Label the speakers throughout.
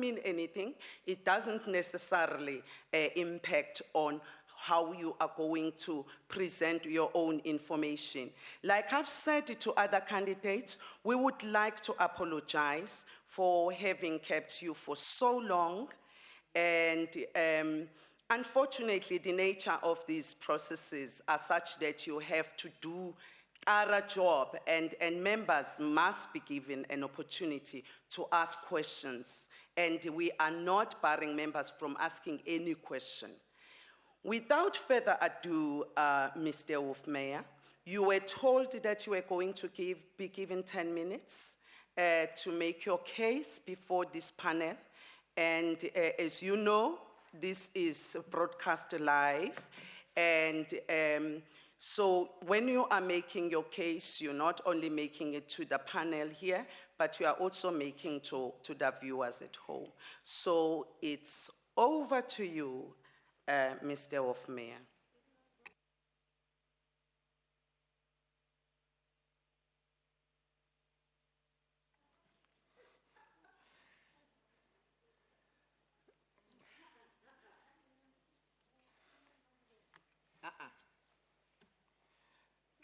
Speaker 1: mean anything. It doesn't necessarily impact on how you are going to present your own information. Like I've said to other candidates, we would like to apologize for having kept you for so long. And unfortunately, the nature of these processes are such that you have to do a job, and members must be given an opportunity to ask questions. And we are not barring members from asking any question. Without further ado, Mr. Hofmeyr, you were told that you were going to be given 10 minutes to make your case before this panel. And as you know, this is broadcast live. And so when you are making your case, you're not only making it to the panel here, but you are also making to the viewers at home. So it's over to you, Mr. Hofmeyr.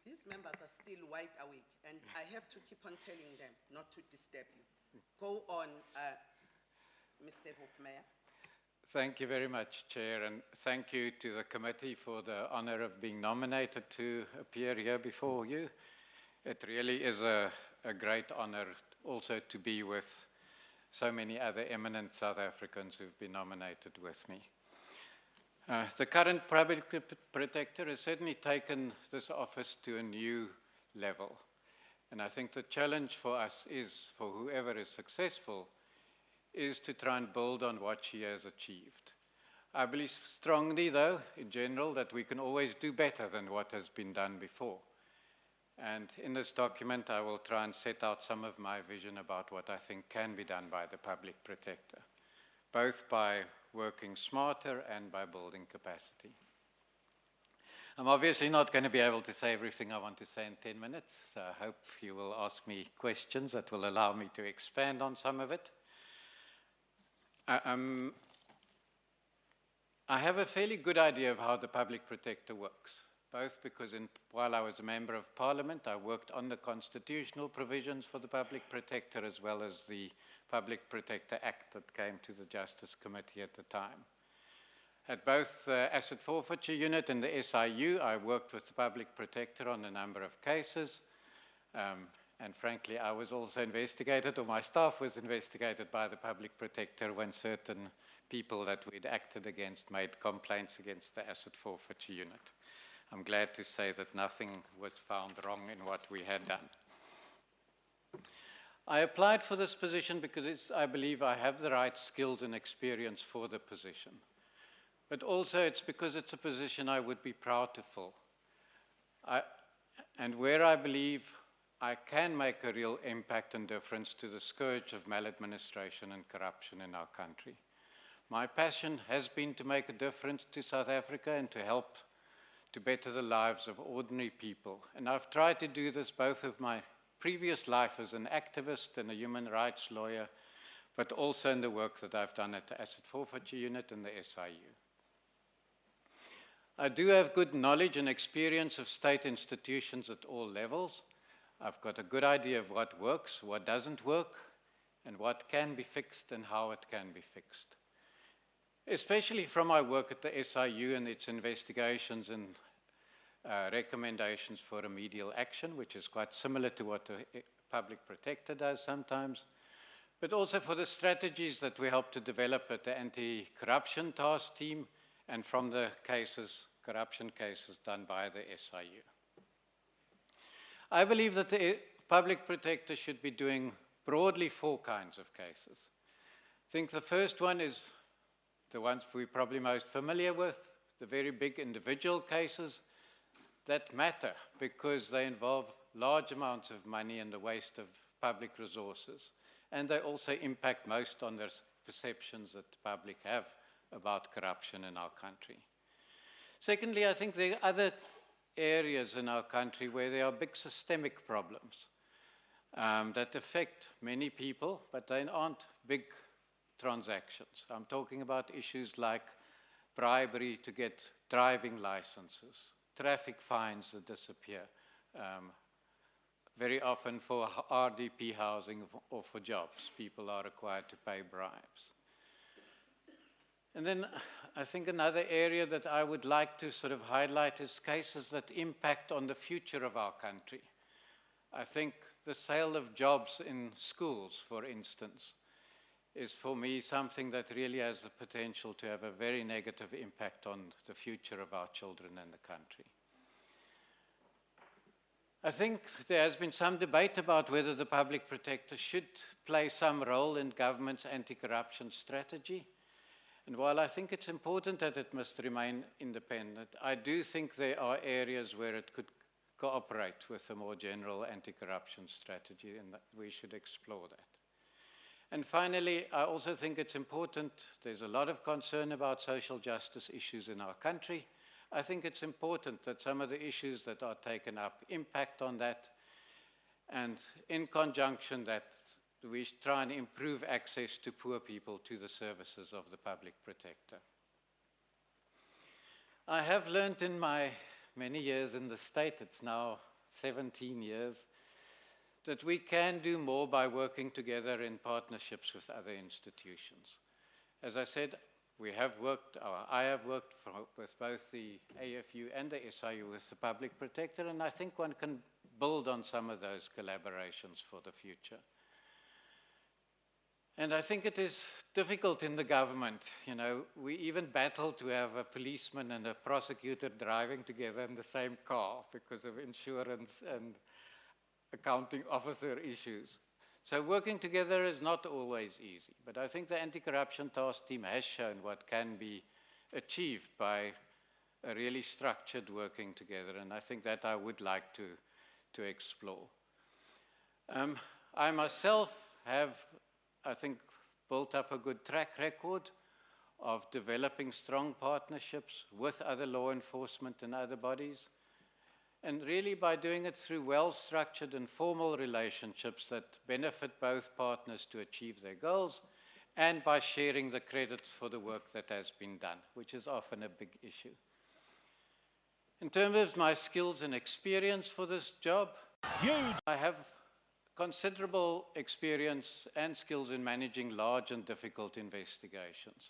Speaker 1: These members are still wide awake, and I have to keep on telling them not to disturb you. Go on, Mr. Hofmeyr.
Speaker 2: Thank you very much, Chair, and thank you to the committee for the honor of being nominated to appear here before you. It really is a great honor also to be with so many other eminent South Africans who've been nominated with me. The current public protector has certainly taken this office to a new level. And I think the challenge for us is, for whoever is successful, is to try and build on what she has achieved. I believe strongly, though, in general, that we can always do better than what has been done before. And in this document, I will try and set out some of my vision about what I think can be done by the public protector, both by working smarter and by building capacity. I'm obviously not going to be able to say everything I want to say in 10 minutes, so I hope you will ask me questions that will allow me to expand on some of it. I have a fairly good idea of how the public protector works, both because while I was a member of Parliament, I worked on the constitutional provisions for the public protector as well as the Public Protector Act that came to the Justice Committee at the time. At both the Asset Forfeiture Unit and the SIU, I worked with the Public Protector on a number of cases. And frankly, I was also investigated, or my staff was investigated by the Public Protector when certain people that we'd acted against made complaints against the Asset Forfeiture Unit. I'm glad to say that nothing was found wrong in what we had done. I applied for this position because I believe I have the right skills and experience for the position. But also it's because it's a position I would be proud to fill. And where I believe I can make a real impact and difference to the scourge of maladministration and corruption in our country. My passion has been to make a difference to South Africa and to help to better the lives of ordinary people. And I've tried to do this both of my previous life as an activist and a human rights lawyer, but also in the work that I've done at the Asset Forfeiture Unit and the SIU. I do have good knowledge and experience of state institutions at all levels. I've got a good idea of what works, what doesn't work, and what can be fixed and how it can be fixed. Especially from my work at the SIU and its investigations and recommendations for remedial action, which is quite similar to what the public protector does sometimes, but also for the strategies that we help to develop at the anti-corruption task team and from the corruption cases done by the SIU. I believe that the public protector should be doing broadly 4 kinds of cases. I think the first one is the ones we're probably most familiar with, the very big individual cases that matter because they involve large amounts of money and the waste of public resources. And they also impact most on the perceptions that the public have about corruption in our country. Secondly, I think there are other areas in our country where there are big systemic problems that affect many people, but they aren't big transactions. I'm talking about issues like bribery to get driving licenses, traffic fines that disappear, very often for RDP housing or for jobs. People are required to pay bribes. And then I think another area that I would like to sort of highlight is cases that impact on the future of our country. I think the sale of jobs in schools, for instance, is for me something that really has the potential to have a very negative impact on the future of our children and the country. I think there has been some debate about whether the public protector should play some role in government's anti-corruption strategy. And while I think it's important that it must remain independent, I do think there are areas where it could cooperate with a more general anti-corruption strategy, and that we should explore that. And finally, I also think it's important, there's a lot of concern about social justice issues in our country. I think it's important that some of the issues that are taken up impact on that, and in conjunction that we try and improve access to poor people to the services of the public protector. I have learned in my many years in the state, it's now 17 years, that we can do more by working together in partnerships with other institutions. As I said, I have worked with both the AFU and the SIU with the public protector, and I think one can build on some of those collaborations for the future. And I think it is difficult in the government. You know, we even battle to have a policeman and a prosecutor driving together in the same car because of insurance and accounting officer issues. So working together is not always easy. But I think the anti-corruption task team has shown what can be achieved by a really structured working together. And I think that I would like to explore. I myself have, I think, built up a good track record of developing strong partnerships with other law enforcement and other bodies, and really by doing it through well-structured and formal relationships that benefit both partners to achieve their goals, and by sharing the credits for the work that has been done, which is often a big issue. In terms of my skills and experience for this job, I have considerable experience and skills in managing large and difficult investigations.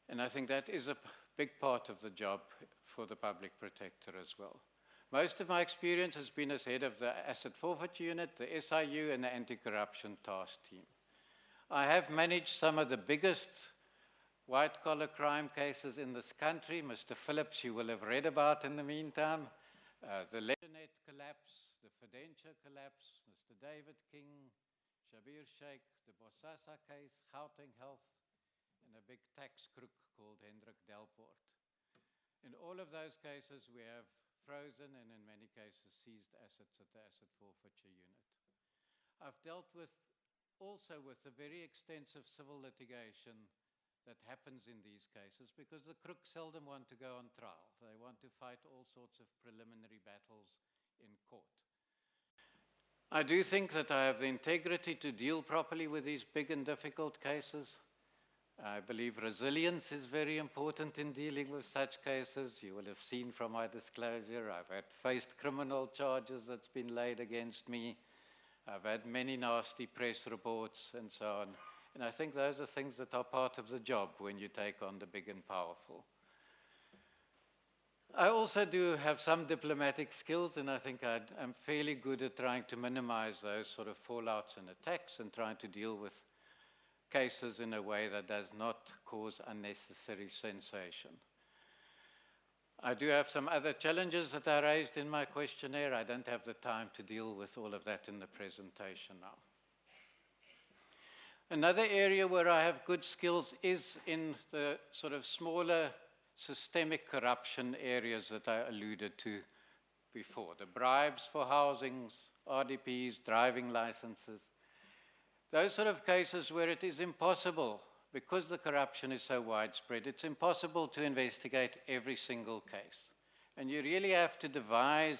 Speaker 2: And I think that is a big part of the job for the public protector as well. Most of my experience has been as head of the Asset Forfeiture Unit, the SIU, and the Anti-Corruption Task Team. I have managed some of the biggest white-collar crime cases in this country. Mr. Phillips, you will have read about in the meantime. The Lebanon collapse, the Fidentia collapse, Mr. David King, Shabir Sheikh, the Bosasa case, Gauteng Health, and a big tax crook called Hendrik Delpoort. In all of those cases, we have frozen and in many cases seized assets at the Asset Forfeiture Unit. I've dealt also with the very extensive civil litigation that happens in these cases because the crooks seldom want to go on trial. They want to fight all sorts of preliminary battles in court. I do think that I have the integrity to deal properly with these big and difficult cases. I believe resilience is very important in dealing with such cases. You will have seen from my disclosure, I've faced criminal charges that's been laid against me. I've had many nasty press reports and so on. And I think those are things that are part of the job when you take on the big and powerful. I also do have some diplomatic skills, and I think I'm fairly good at trying to minimize those sort of fallouts and attacks and trying to deal with cases in a way that does not cause unnecessary sensation. I do have some other challenges that I raised in my questionnaire. I don't have the time to deal with all of that in the presentation now. Another area where I have good skills is in the sort of smaller systemic corruption areas that I alluded to before. The bribes for housings, RDPs, driving licenses. Those sort of cases where it is impossible, because the corruption is so widespread, it's impossible to investigate every single case. And you really have to devise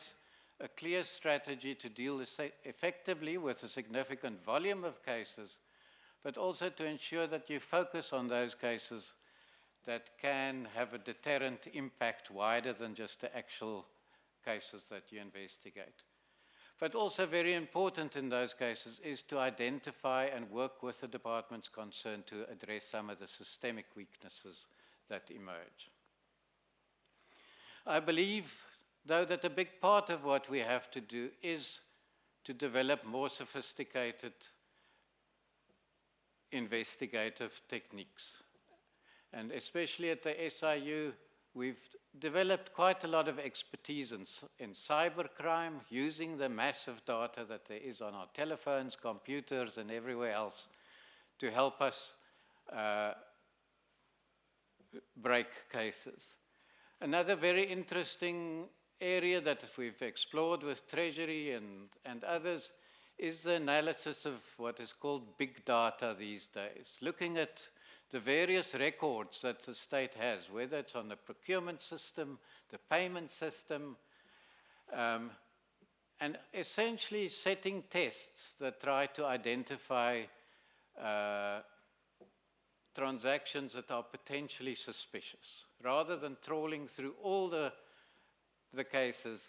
Speaker 2: a clear strategy to deal effectively with a significant volume of cases, but also to ensure that you focus on those cases that can have a deterrent impact wider than just the actual cases that you investigate. But also very important in those cases is to identify and work with the departments concerned to address some of the systemic weaknesses that emerge. I believe, though, that a big part of what we have to do is to develop more sophisticated investigative techniques. And especially at the SIU, we've developed quite a lot of expertise in cybercrime, using the massive data that there is on our telephones, computers, and everywhere else to help us break cases. Another very interesting area that we've explored with Treasury and others is the analysis of what is called big data these days, looking at the various records that the state has, whether it's on the procurement system, the payment system, and essentially setting tests that try to identify transactions that are potentially suspicious. Rather than trawling through all the cases,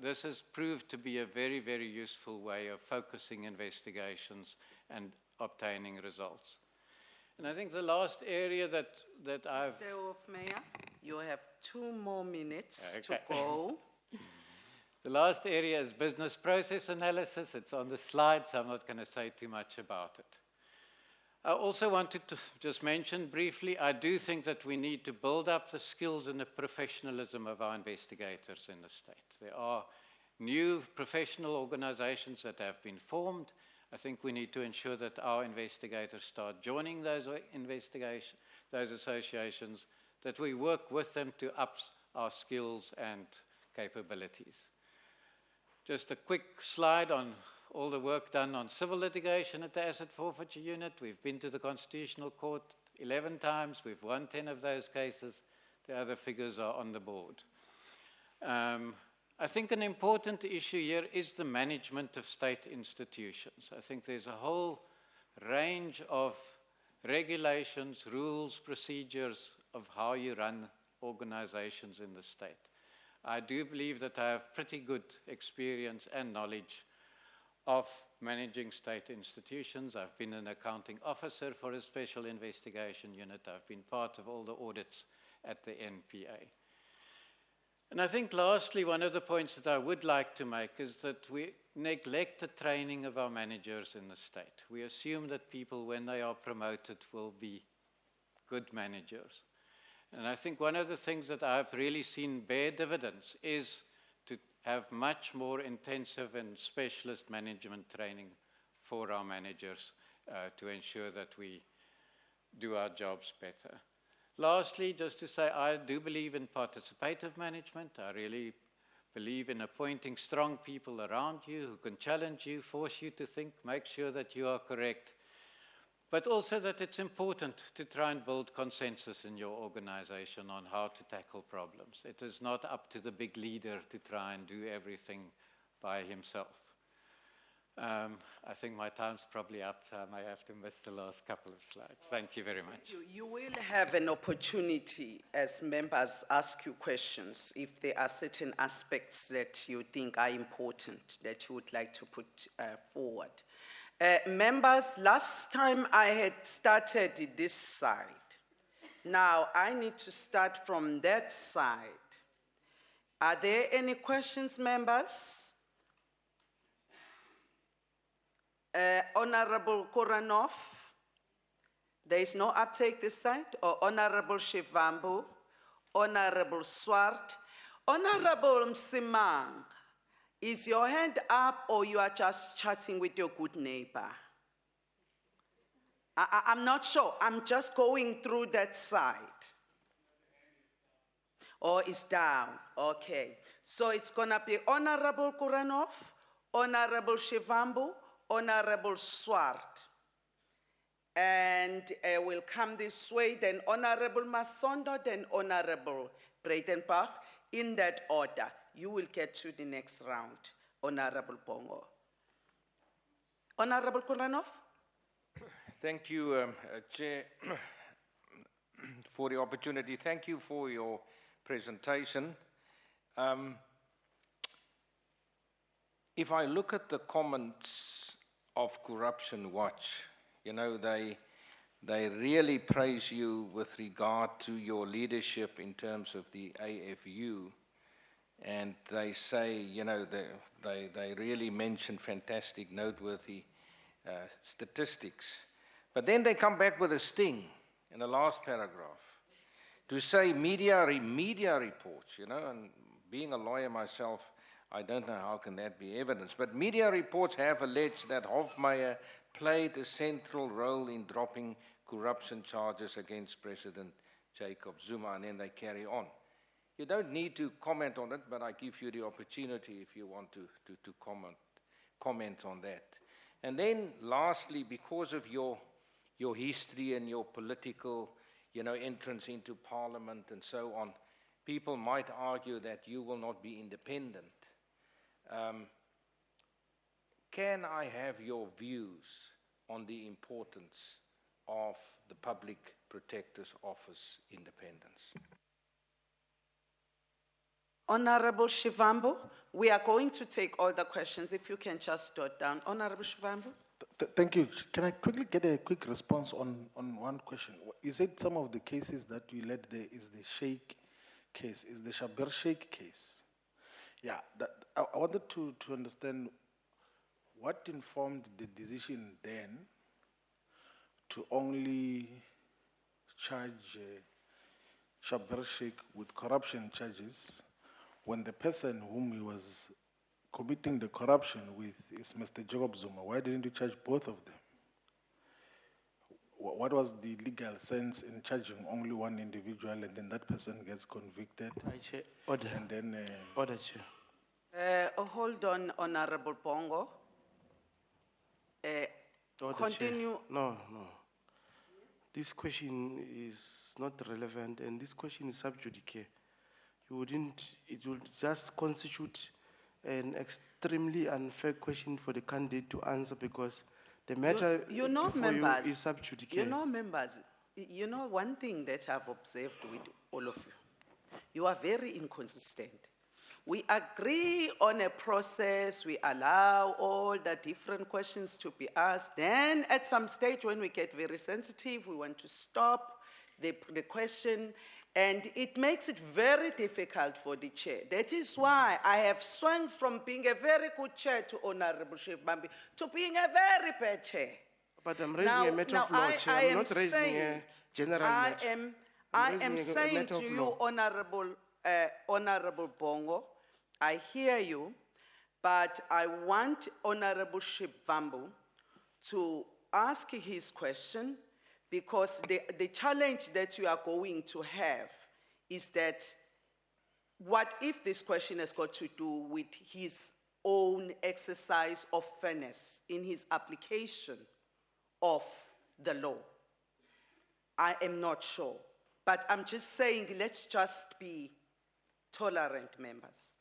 Speaker 2: this has proved to be a very, very useful way of focusing investigations and obtaining results. And I think the last area that I've...
Speaker 1: Mr. Hofmeyr, you have 2 more minutes
Speaker 2: Okay.
Speaker 1: to go.
Speaker 2: The last area is business process analysis. It's on the slide, so I'm not going to say too much about it. I also wanted to just mention briefly, I do think that we need to build up the skills and the professionalism of our investigators in the state. There are new professional organizations that have been formed. I think we need to ensure that our investigators start joining those associations, that we work with them to up our skills and capabilities. Just a quick slide on all the work done on civil litigation at the Asset Forfeiture Unit. We've been to the Constitutional Court 11 times. We've won 10 of those cases. The other figures are on the board. I think an important issue here is the management of state institutions. I think there's a whole range of regulations, rules, procedures of how you run organizations in the state. I do believe that I have pretty good experience and knowledge of managing state institutions. I've been an accounting officer for a special investigation unit. I've been part of all the audits at the NPA. And I think lastly, one of the points that I would like to make is that we neglect the training of our managers in the state. We assume that people, when they are promoted, will be good managers. And I think one of the things that I've really seen bear dividends is to have much more intensive and specialist management training for our managers to ensure that we do our jobs better. Lastly, just to say, I do believe in participative management. I really believe in appointing strong people around you who can challenge you, force you to think, make sure that you are correct, but also that it's important to try and build consensus in your organization on how to tackle problems. It is not up to the big leader to try and do everything by himself. I think my time's probably up, so I may have to miss the last couple of slides. Thank you very much.
Speaker 1: You will have an opportunity as members ask you questions if there are certain aspects that you think are important that you would like to put forward. Members, last time I had started this side. Now I need to start from that side. Are there any questions, members? Honorable Koranov, there is no uptake this side, or Honorable Shivambu, Honorable Swart, Honorable Msimang, is your hand up or you are just chatting with your good neighbor? I'm not sure, I'm just going through that side. Or it's down, okay. So it's gonna be Honorable Koranov, Honorable Shivambu, Honorable Swart. And we'll come this way, then Honorable Masondo, then Honorable Breitenbach, in that order. You will get to the next round, Honorable Bongo. Honorable Koranov?
Speaker 3: Thank you, Chair, for the opportunity. Thank you for your presentation. If I look at the comments of Corruption Watch, you know, they really praise you with regard to your leadership in terms of the AFU. And they say, you know, they really mention fantastic, noteworthy statistics. But then they come back with a sting in the last paragraph to say media reports, you know, and being a lawyer myself, I don't know how can that be evidence, but media reports have alleged that Hofmeyr played a central role in dropping corruption charges against President Jacob Zuma, and then they carry on. You don't need to comment on it, but I give you the opportunity if you want to comment on that. And then lastly, because of your history and your political, you know, entrance into Parliament and so on, people might argue that you will not be independent. Can I have your views on the importance of the Public Protector's Office independence?
Speaker 1: Honorable Shivambu, we are going to take all the questions. If you can just jot down. Honorable Shivambu.
Speaker 4: Thank you. Can I quickly get a quick response on one question? You said some of the cases that you led there is the Sheikh case, is the Shabir Sheikh case. Yeah, I wanted to understand what informed the decision then to only charge Shabir Sheikh with corruption charges when the person whom he was committing the corruption with is Mr. Jacob Zuma. Why didn't you charge both of them? What was the legal sense in charging only one individual and then that person gets convicted?
Speaker 5: Chair, order.
Speaker 4: And then...
Speaker 5: Order, Chair.
Speaker 1: Hold on, Honorable Bongo.
Speaker 5: Order,
Speaker 1: Continue.
Speaker 5: Chair. No. This question is not relevant, and this question is sub judice. It would just constitute an extremely unfair question for the candidate to answer because the matter
Speaker 1: you know,
Speaker 5: before
Speaker 1: members,
Speaker 5: you is sub judice.
Speaker 1: You know, members, you know one thing that I've observed with all of you, you are very inconsistent. We agree on a process, we allow all the different questions to be asked. Then at some stage when we get very sensitive, we want to stop the question, and it makes it very difficult for the chair. That is why I have swung from being a very good chair to Honorable Shivambu to being a very bad chair.
Speaker 5: But I'm raising a matter of law, Chair. I'm not raising a general matter.
Speaker 1: I am saying to you, Honorable Bongo, I hear you, but I want Honorable Shivambu to ask his question, because the challenge that you are going to have is that what if this question has got to do with his own exercise of fairness in his application of the law? I am not sure, but I'm just saying let's just be tolerant, members.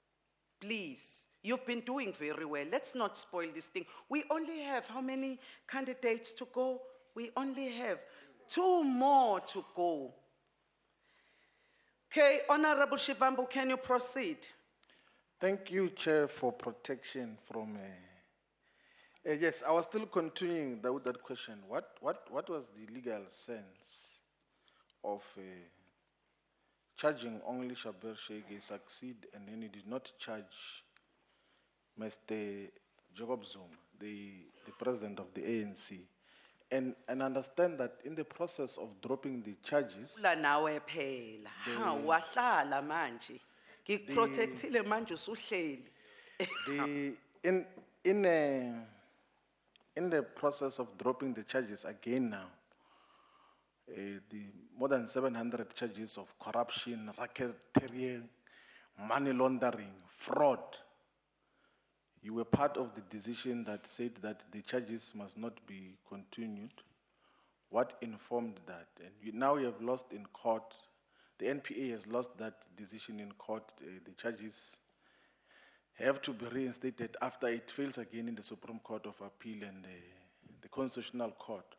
Speaker 1: Please, you've been doing very well. Let's not spoil this thing. We only have how many candidates to go? We only have 2 more to go. Okay, Honorable Shivambu, can you proceed?
Speaker 4: Thank you, Chair, for protection from... yes, I was still continuing with that question. What was the legal sense of charging only Shabir Sheikh succeed, and then he did not charge Mr. Jacob Zuma, the president of the ANC? And understand that in the process of dropping the charges...
Speaker 1: nawe phela. Ha, wahlala manje. Ngikuprotectile manje usuhleli.
Speaker 4: In the process of dropping the charges again now, the more than 700 charges of corruption, racketeering, money laundering, fraud, you were part of the decision that said that the charges must not be continued. What informed that? And now you have lost in court. The NPA has lost that decision in court. The charges have to be reinstated after it fails again in the Supreme Court of Appeal and the Constitutional Court.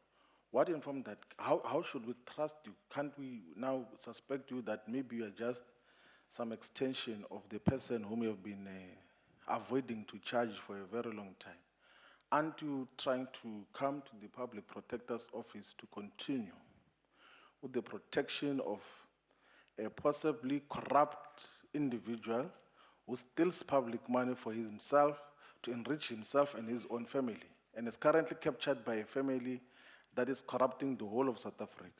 Speaker 4: What informed that? How should we trust you? Can't we now suspect you that maybe you are just some extension of the person whom you have been avoiding to charge for a very long time? Aren't you trying to come to the public protector's office to continue with the protection of a possibly corrupt individual who steals public money for himself to enrich himself and his own family, and is currently captured by a family that is corrupting the whole of South Africa?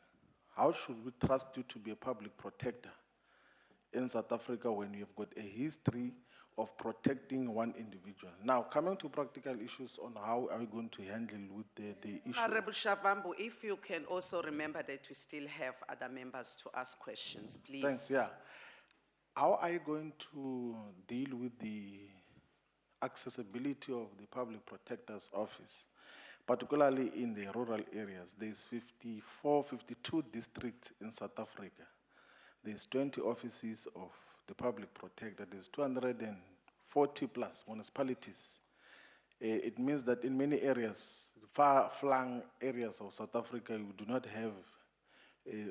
Speaker 4: How should we trust you to be a public protector in South Africa when you've got a history of protecting one individual? Now, coming to practical issues on how are we going to handle with the issue.
Speaker 1: Honorable Shavambu, if you can also remember that we still have other members to ask questions, please.
Speaker 4: Thanks, yeah. How are you going to deal with the accessibility of the public protector's office, particularly in the rural areas? There's 54, 52 districts in South Africa. There's 20 offices of the public protector. There's 240 plus municipalities. It means that in many areas, far-flung areas of South Africa, you do not have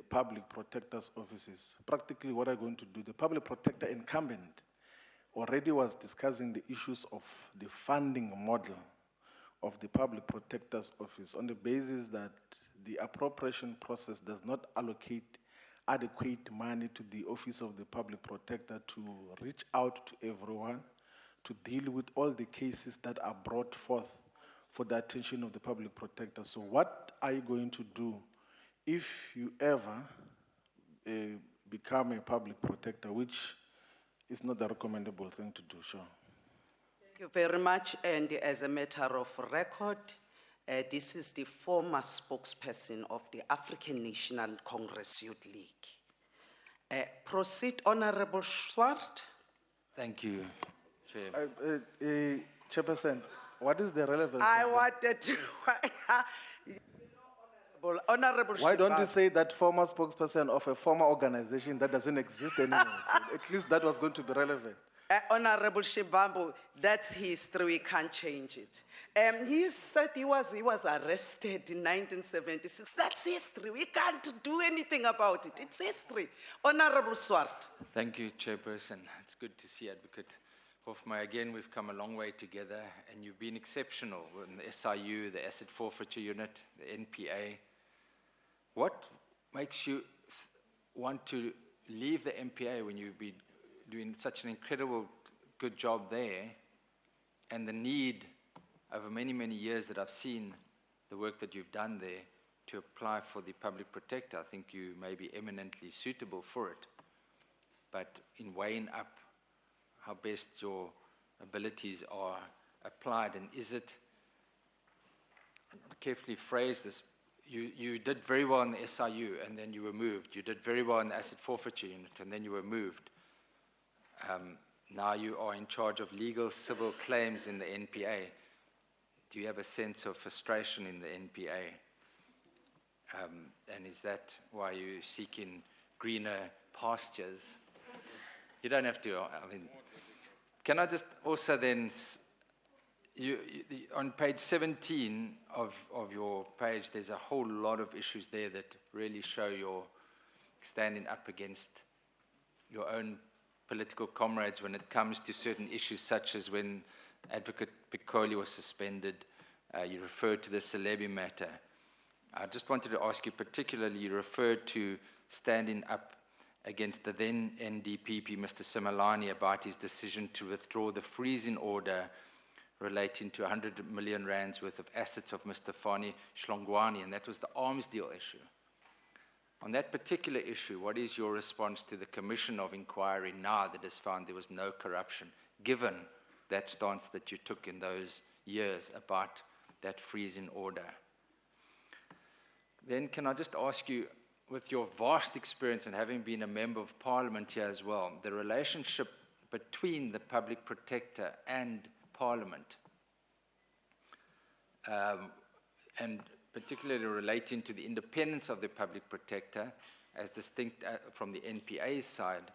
Speaker 4: public protector's offices. Practically what are you going to do? The public protector incumbent already was discussing the issues of the funding model of the public protector's office on the basis that the appropriation process does not allocate adequate money to the office of the public protector to reach out to everyone, to deal with all the cases that are brought forth for the attention of the public protector. So what are you going to do if you ever become a public protector, which is not a recommendable thing to do? Sure.
Speaker 1: Thank you very much. And as a matter of record, this is the former spokesperson of the African National Congress Youth League. Proceed, Honorable Swart.
Speaker 3: Thank you, Chair.
Speaker 4: Chairperson, what is the relevance?
Speaker 1: I
Speaker 4: of that?
Speaker 1: wanted to. Honorable
Speaker 4: Why don't you
Speaker 1: Shibambu.
Speaker 4: say that former spokesperson of a former organization that doesn't exist anymore? So at least that was going to be relevant.
Speaker 1: Honorable Shibambu, that's history, we can't change it. He said he was arrested in 1976. That's history, we can't do anything about it. It's history. Honorable Swart.
Speaker 3: Thank you, Chairperson. It's good to see Advocate Hofmeyr again. We've come a long way together, and you've been exceptional in the SIU, the Asset Forfeiture Unit, the NPA. What makes you want to leave the NPA when you've been doing such an incredible good job there, and the need over many, many years that I've seen the work that you've done there to apply for the public protector? I think you may be eminently suitable for it, but in weighing up how best your abilities are applied, and is it, carefully phrase this, you did very well in the SIU and then you were moved. You did very well in the Asset Forfeiture Unit and then you were moved. Now you are in charge of legal civil claims in the NPA. Do you have a sense of frustration in the NPA? And is that why you're seeking greener pastures? You don't have to, I mean, can I just also then, on page 17 of your page, there's a whole lot of issues there that really show your standing up against your own political comrades when it comes to certain issues, such as when Advocate Piccoli was suspended. You referred to the Celebi matter. I just wanted to ask you particularly, you referred to standing up against the then NDPP, Mr. Simelane, about his decision to withdraw the freezing order relating to 100 million rands worth of assets of Mr. Fani Shlongwane, and that was the arms deal issue. On that particular issue, what is your response to the Commission of Inquiry now that has found there was no corruption, given that stance that you took in those years about that freezing order? Then can I just ask you, with your vast experience and having been a member of Parliament here as well, the relationship between the Public Protector and Parliament, and particularly relating to the independence of the Public Protector as distinct from the NPA's side,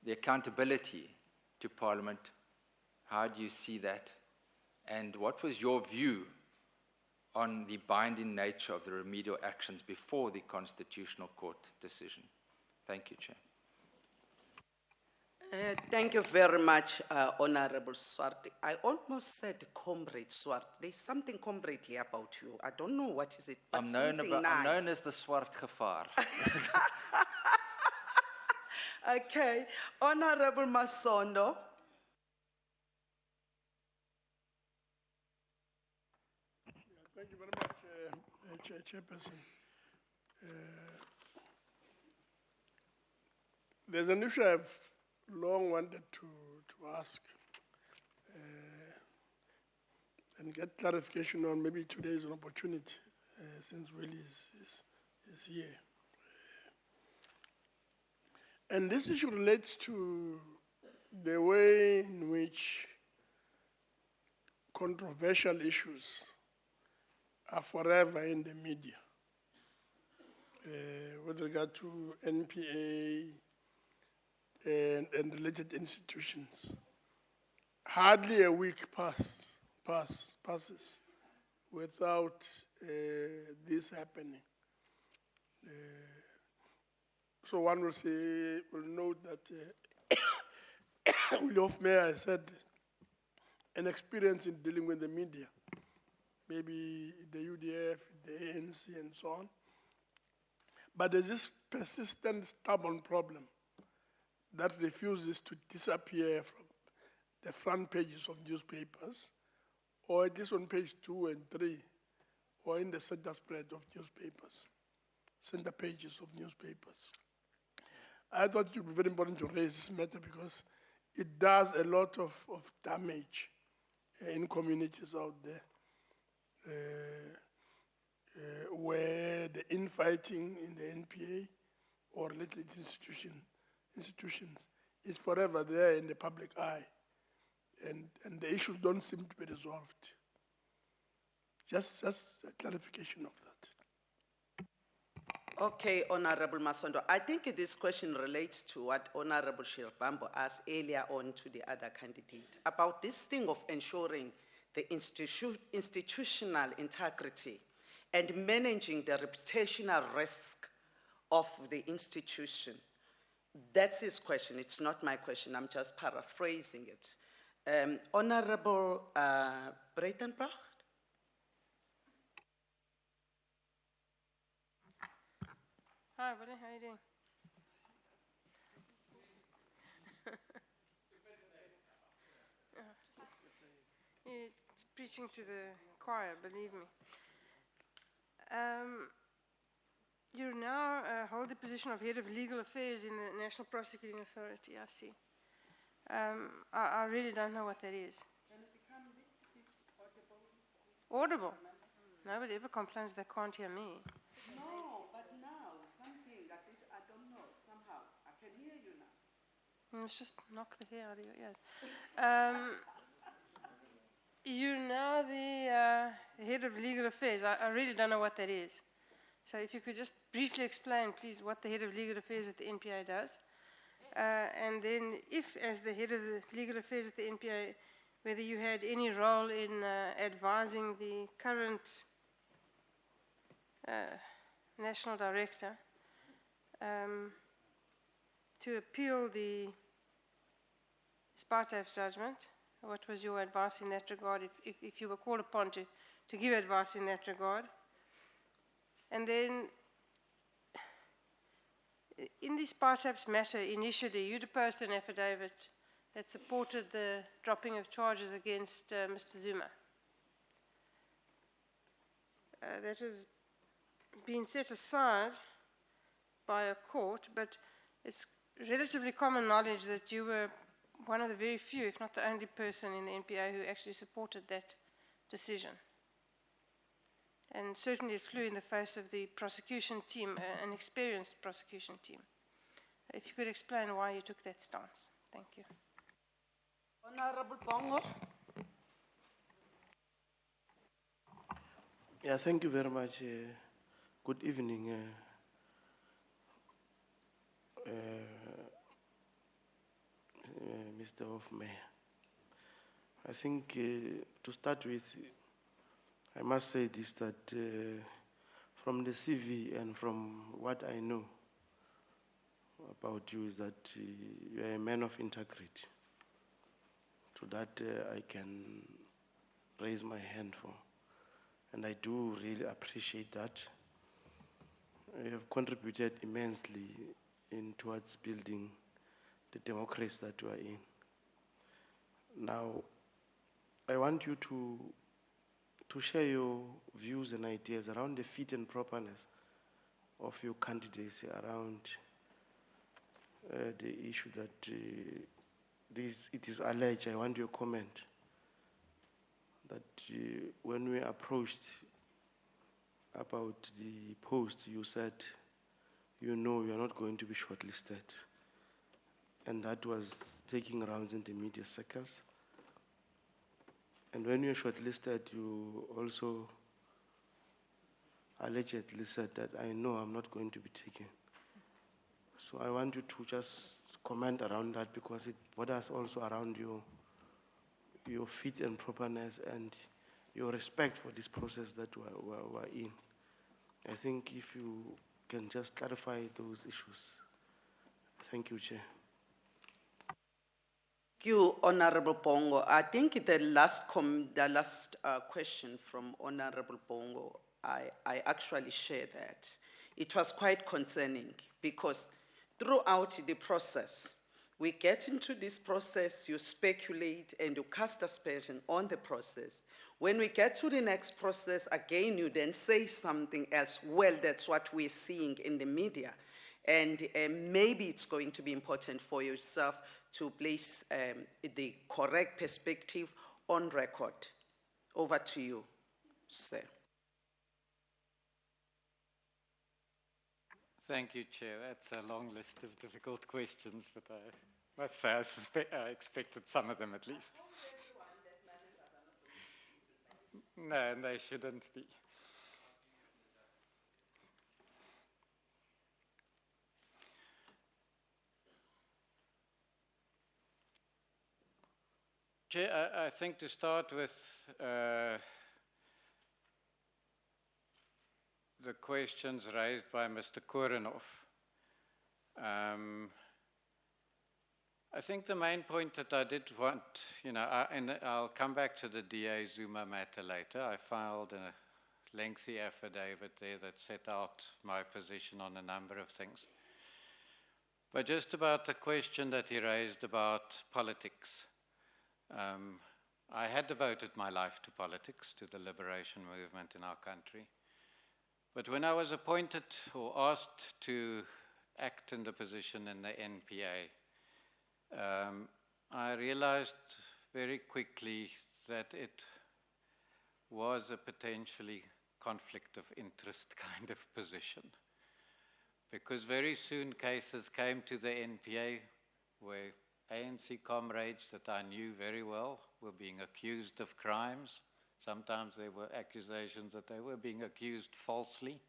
Speaker 3: the accountability to Parliament, how do you see that? And what was your view on the binding nature of the remedial actions before the Constitutional Court decision. Thank you, Chair.
Speaker 1: Thank you very much, Honorable Swart. I almost said Comrade Swart. There's something comradely about you. I don't know what is it, but
Speaker 3: I'm known
Speaker 1: nice.
Speaker 3: as the Swart Gevaar.
Speaker 1: Okay, Honorable Masondo.
Speaker 6: Thank you very much, Chairperson. There's an issue I've long wanted to ask and get clarification on. Maybe today is an opportunity since Willie is here. And this issue relates to the way in which controversial issues are forever in the media. With regard to NPA and related institutions. Hardly a week passes without this happening. So one will note that Willie Hofmeyr has had an experience in dealing with the media, maybe the UDF, the ANC, and so on. But there's this persistent, stubborn problem that refuses to disappear from the front pages of newspapers, or at least on page 2 and 3, or in the center spread of newspapers, center pages of newspapers. I thought it would be very important to raise this matter because it does a lot of damage in communities out there where the infighting in the NPA or related institutions is forever there in the public eye, and the issues don't seem to be resolved. Just a clarification of that.
Speaker 1: Okay, Honorable Masondo. I think this question relates to what Honorable Shirvambo asked earlier on to the other candidate about this thing of ensuring the institutional integrity and managing the reputational risk of the institution. That's his question. It's not my question. I'm just paraphrasing it. Honorable Breitenbach?
Speaker 7: Hi, Willie, how are you doing? It's preaching to the choir, believe me. You now hold the position of Head of Legal Affairs in the National Prosecuting Authority, I see. I really don't know what that is. Audible? Nobody ever complains they can't hear me.
Speaker 1: No, but now, something, I don't know, somehow. I can hear you now.
Speaker 7: Let's just knock the hair out of your ears. You're now the Head of Legal Affairs. I really don't know what that is. So if you could just briefly explain, please, what the Head of Legal Affairs at the NPA does. And then if, as the Head of the Legal Affairs at the NPA, whether you had any role in advising the current National Director to appeal the Spartaf's judgment. What was your advice in that regard, if you were called upon to give advice in that regard? And then, in the Spartaf's matter, initially, you deposed an affidavit that supported the dropping of charges against Mr. Zuma. That has been set aside by a court, but it's relatively common knowledge that you were one of the very few, if not the only person in the NPA who actually supported that decision. And certainly it flew in the face of the prosecution team, an experienced prosecution team. If you could explain why you took that stance. Thank you.
Speaker 1: Honorable Bongo.
Speaker 5: Yeah, thank you very much. Good evening. Mr. Hofmeyr. I think to start with, I must say this, that from the CV and from what I know about you is that you are a man of integrity. So that I can raise my hand for. And I do really appreciate that. You have contributed immensely towards building the democracy that we are in. Now, I want you to share your views and ideas around the fit and properness of your candidacy around the issue that it is alleged. I want your comment that when we approached about the post, you said you know you are not going to be shortlisted. And that was taking rounds in the media circles. And when you were shortlisted, you also allegedly said that I know I'm not going to be taken. So I want you to just comment around that, because it borders also around your fit and properness and your respect for this process that we're in. I think if you can just clarify those issues. Thank you, Chair.
Speaker 1: Thank you, Honorable Bongo. I think the last question from Honorable Bongo, I actually share that. It was quite concerning because throughout the process, we get into this process, you speculate and you cast aspersion on the process. When we get to the next process, again, you then say something else. Well, that's what we're seeing in the media. And maybe it's going to be important for yourself to place the correct perspective on record. Over to you, sir.
Speaker 2: Thank you, Chair. That's a long list of difficult questions, but I must say I expected some of them at least. No, and they shouldn't be. Chair, I think to start with the questions raised by Mr. Korenhoff. I think the main point that I did want, and I'll come back to the DA Zuma matter later. I filed a lengthy affidavit there that set out my position on a number of things. But just about the question that he raised about politics. I had devoted my life to politics, to the liberation movement in our country. But when I was appointed or asked to act in the position in the NPA, I realized very quickly that it was a potentially conflict of interest kind of position. Because very soon cases came to the NPA where ANC comrades that I knew very well were being accused of crimes. Sometimes there were accusations that they were being accused falsely.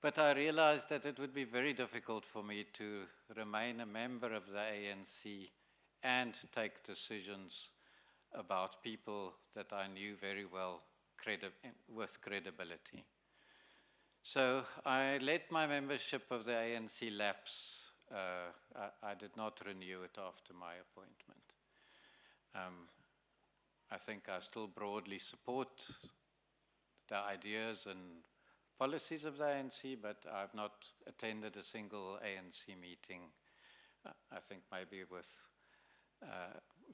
Speaker 2: But I realized that it would be very difficult for me to remain a member of the ANC and take decisions about people that I knew very well with credibility. So I let my membership of the ANC lapse. I did not renew it after my appointment. I think I still broadly support the ideas and policies of the ANC, but I've not attended a single ANC meeting, I think maybe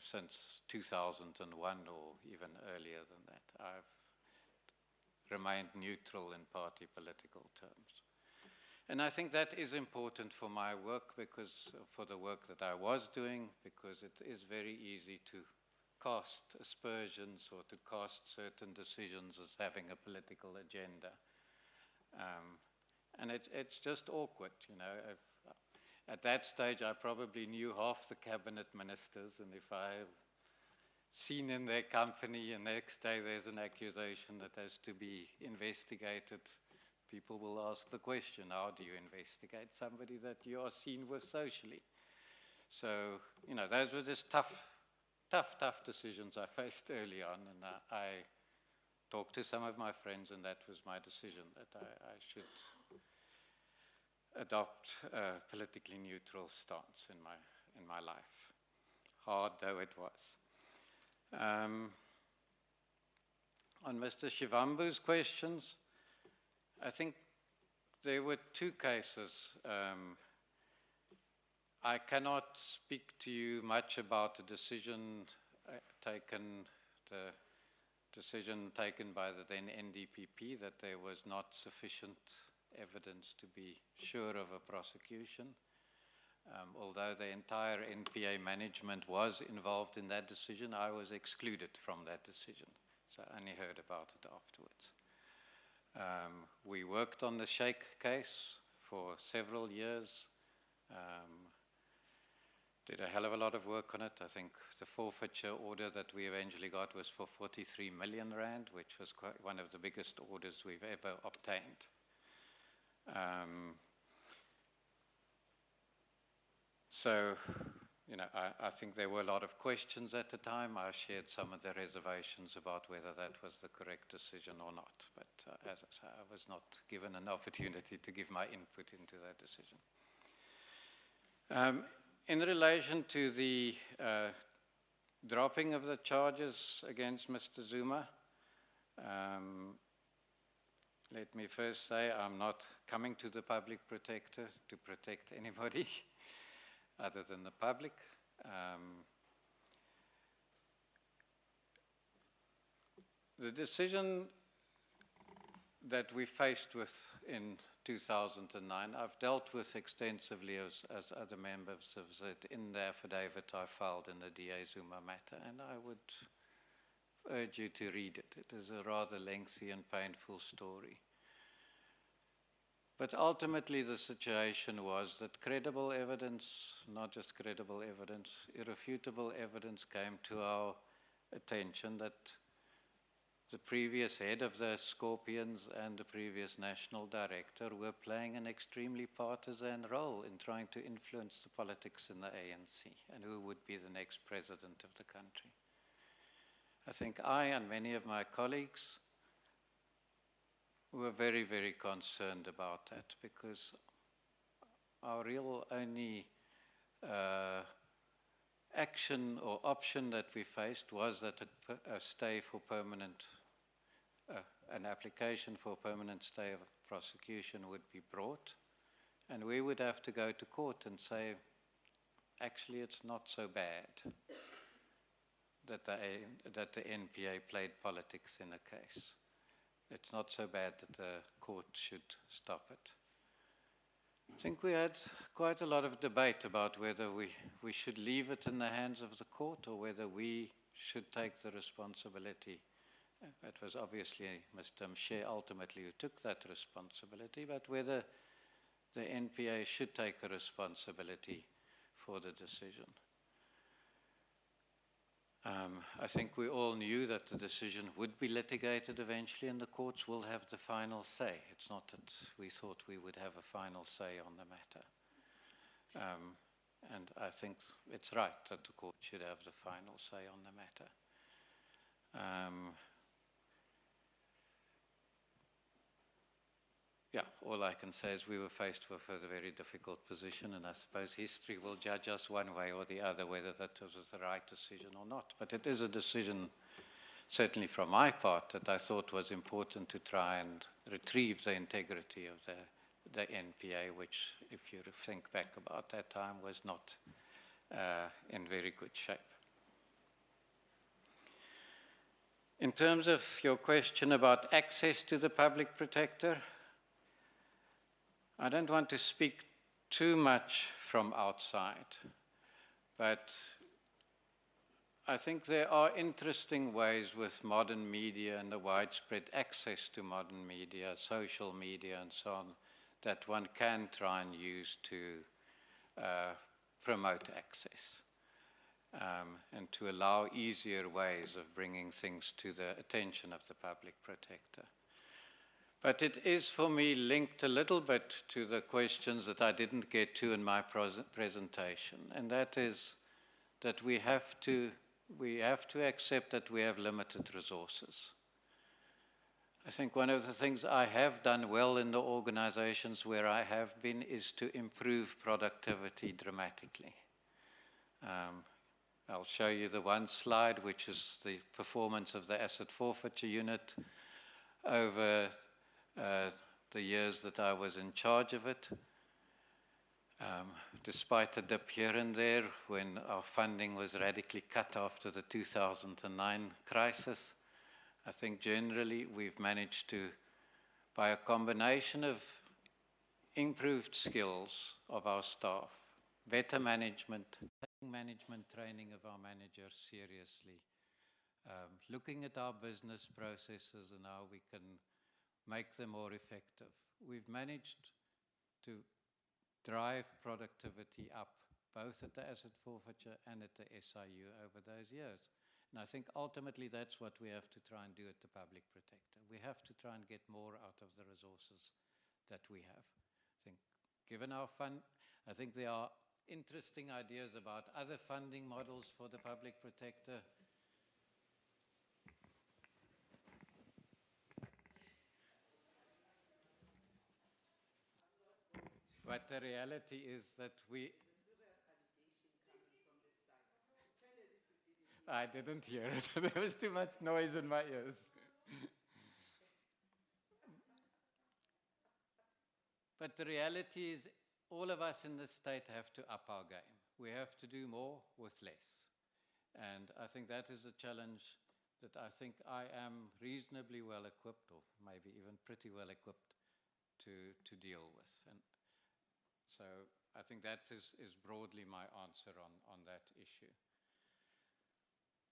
Speaker 2: since 2001 or even earlier than that. I've remained neutral in party political terms. And I think that is important for my work, for the work that I was doing, because it is very easy to cast aspersions or to cast certain decisions as having a political agenda. And it's just awkward, At that stage, I probably knew half the cabinet ministers, and if I seen in their company and the next day there's an accusation that has to be investigated, people will ask the question, how do you investigate somebody that you are seen with socially? So, those were just tough decisions I faced early on, and I talked to some of my friends, and that was my decision, that I should adopt a politically neutral stance in my life, hard though it was. On Mr. Shivambu's questions, I think there were two cases. I cannot speak to you much about the decision taken by the then NDPP that there was not sufficient evidence to be sure of a prosecution. Although the entire NPA management was involved in that decision, I was excluded from that decision, so I only heard about it afterwards. We worked on the Sheikh case for several years, did a hell of a lot of work on it. I think the forfeiture order that we eventually got was for 43 million rand, which was quite one of the biggest orders we've ever obtained. So, you know, I think there were a lot of questions at the time. I shared some of the reservations about whether that was the correct decision or not. But as I say, I was not given an opportunity to give my input into that decision. In relation to the dropping of the charges against Mr. Zuma, let me first say I'm not coming to the public protector to protect anybody other than the public. The decision that we faced with in 2009, I've dealt with extensively as other members have said in the affidavit I filed in the DA Zuma matter, and I would urge you to read it. It is a rather lengthy and painful story. But ultimately the situation was that credible evidence, not just credible evidence, irrefutable evidence came to our attention that the previous head of the Scorpions and the previous national director were playing an extremely partisan role in trying to influence the politics in the ANC and who would be the next president of the country. I think I and many of my colleagues were very, very concerned about that, because our real only action or option that we faced was that a stay for permanent, an application for permanent stay of prosecution would be brought, and we would have to go to court and say, actually it's not so bad that the NPA played politics in a case. It's not so bad that the court should stop it. I think we had quite a lot of debate about whether we should leave it in the hands of the court or whether we should take the responsibility. It was obviously Mr. Mshe ultimately who took that responsibility, but whether the NPA should take a responsibility for the decision. I think we all knew that the decision would be litigated eventually and the courts will have the final say. It's not that we thought we would have a final say on the matter. And I think it's right that the court should have the final say on the matter. Yeah, all I can say is we were faced with a very difficult position, and I suppose history will judge us one way or the other whether that was the right decision or not. But it is a decision, certainly from my part, that I thought was important to try and retrieve the integrity of the NPA, which, if you think back about that time, was not in very good shape. In terms of your question about access to the public protector, I don't want to speak too much from outside, but I think there are interesting ways with modern media and the widespread access to modern media, social media and so on, that one can try and use to promote access and to allow easier ways of bringing things to the attention of the public protector. But it is for me linked a little bit to the questions that I didn't get to in my presentation, and that is that we have to accept that we have limited resources. I think one of the things I have done well in the organizations where I have been is to improve productivity dramatically. I'll show you the one slide, which is the performance of the asset forfeiture unit over the years that I was in charge of it. Despite a dip here and there when our funding was radically cut after the 2009 crisis, I think generally we've managed to, by a combination of improved skills of our staff, better management, taking management training of our managers seriously, looking at our business processes and how we can make them more effective. We've managed to drive productivity up, both at the asset forfeiture and at the SIU over those years. And I think ultimately that's what we have to try and do at the public protector. We have to try and get more out of the resources that we have. I think given our fund, I think there are interesting ideas about other funding models for the public protector. But the reality is that I didn't hear it. There was too much noise in my ears. But the reality is all of us in this state have to up our game. We have to do more with less. And I think that is a challenge that I think I am reasonably well equipped, or maybe even pretty well equipped, to deal with. And so I think that is broadly my answer on that issue.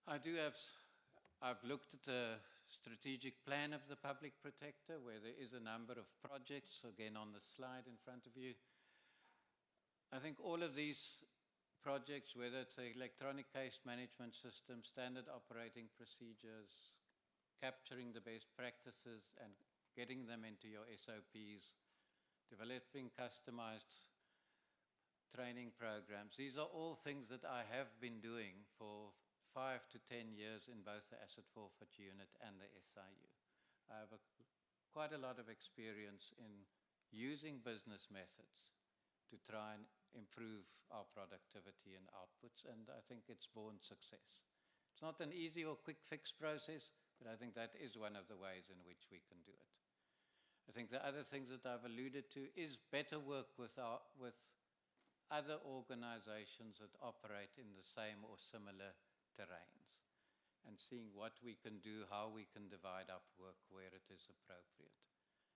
Speaker 2: I've looked at the strategic plan of the public protector, where there is a number of projects, again on the slide in front of you. I think all of these projects, whether it's an electronic case management system, standard operating procedures, capturing the best practices and getting them into your SOPs, developing customized training programs, these are all things that I have been doing for 5 to 10 years in both the asset forfeiture unit and the SIU. I have quite a lot of experience in using business methods to try and improve our productivity and outputs, and I think it's borne success. It's not an easy or quick fix process, but I think that is one of the ways in which we can do it. I think the other things that I've alluded to is better work with other organizations that operate in the same or similar terrains, and seeing what we can do, how we can divide up work where it is appropriate.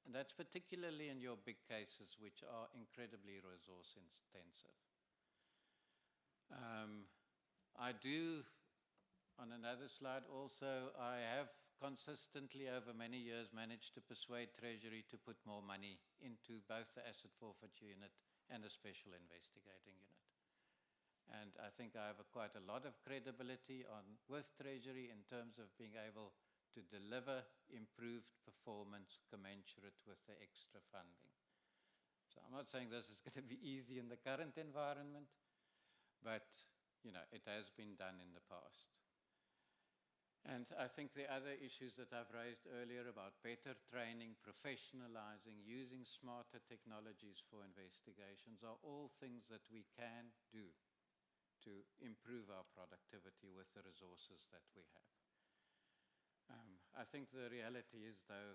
Speaker 2: And that's particularly in your big cases, which are incredibly resource intensive. I do, on another slide also, I have consistently over many years managed to persuade Treasury to put more money into both the asset forfeiture unit and a special investigating unit. And I think I have quite a lot of credibility with Treasury in terms of being able to deliver improved performance commensurate with the extra funding. So I'm not saying this is going to be easy in the current environment, but it has been done in the past. And I think the other issues that I've raised earlier about better training, professionalizing, using smarter technologies for investigations are all things that we can do to improve our productivity with the resources that we have. I think the reality is, though,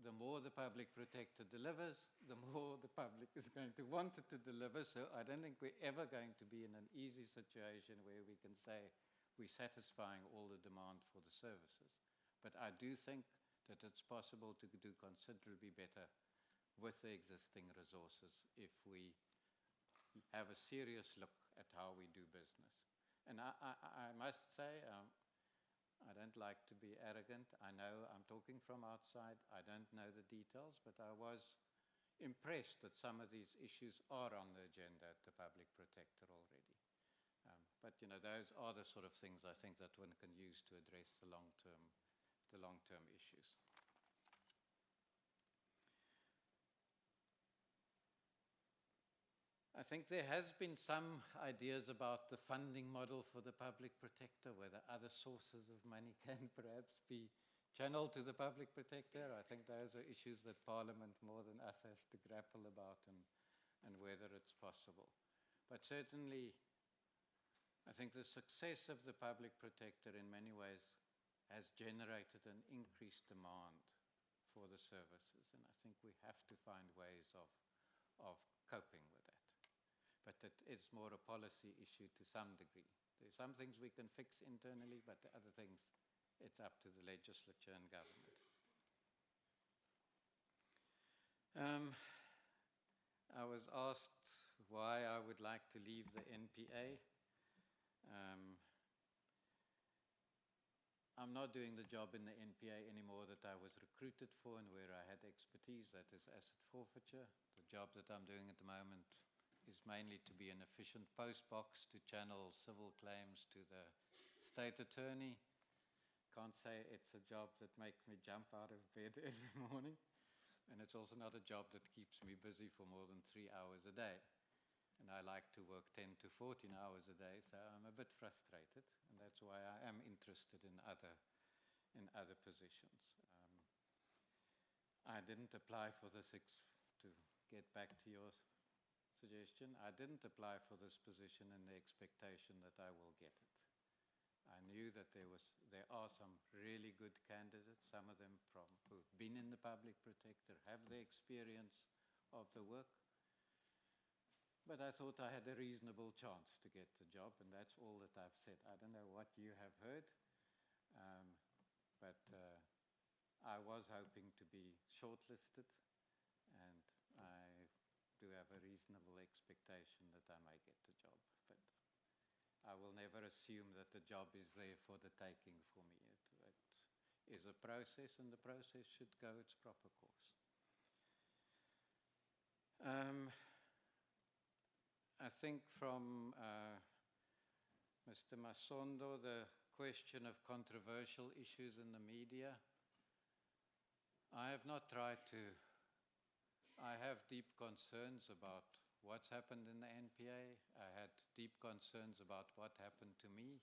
Speaker 2: the more the public protector delivers, the more the public is going to want it to deliver. So I don't think we're ever going to be in an easy situation where we can say we're satisfying all the demand for the services. But I do think that it's possible to do considerably better with the existing resources if we have a serious look at how we do business. And I must say, I don't like to be arrogant. I know I'm talking from outside. I don't know the details, but I was impressed that some of these issues are on the agenda at the public protector already. But those are the sort of things I think that one can use to address the long-term issues. I think there has been some ideas about the funding model for the public protector, whether other sources of money can perhaps be channeled to the public protector. I think those are issues that Parliament more than us has to grapple about and whether it's possible. But certainly, I think the success of the public protector in many ways has generated an increased demand for the services, and I think we have to find ways of coping with that. But it is more a policy issue to some degree. There's some things we can fix internally, but the other things, it's up to the legislature and government. I was asked why I would like to leave the NPA. I'm not doing the job in the NPA anymore that I was recruited for and where I had expertise, that is asset forfeiture. The job that I'm doing at the moment is mainly to be an efficient postbox to channel civil claims to the state attorney. Can't say it's a job that makes me jump out of bed every morning. And it's also not a job that keeps me busy for more than 3 hours a day. And I like to work 10 to 14 hours a day, so I'm a bit frustrated. And that's why I am interested in other positions. I didn't apply for this, to get back to your suggestion, I didn't apply for this position in the expectation that I will get it. I knew that there are some really good candidates, some of them who've been in the public protector, have the experience of the work. But I thought I had a reasonable chance to get the job, and that's all that I've said. I don't know what you have heard, but I was hoping to be shortlisted, and I do have a reasonable expectation that I may get the job. But I will never assume that the job is there for the taking for me. It is a process, and the process should go its proper course. I think from Mr. Masondo, the question of controversial issues in the media, I have not tried to. I have deep concerns about what's happened in the NPA. I had deep concerns about what happened to me.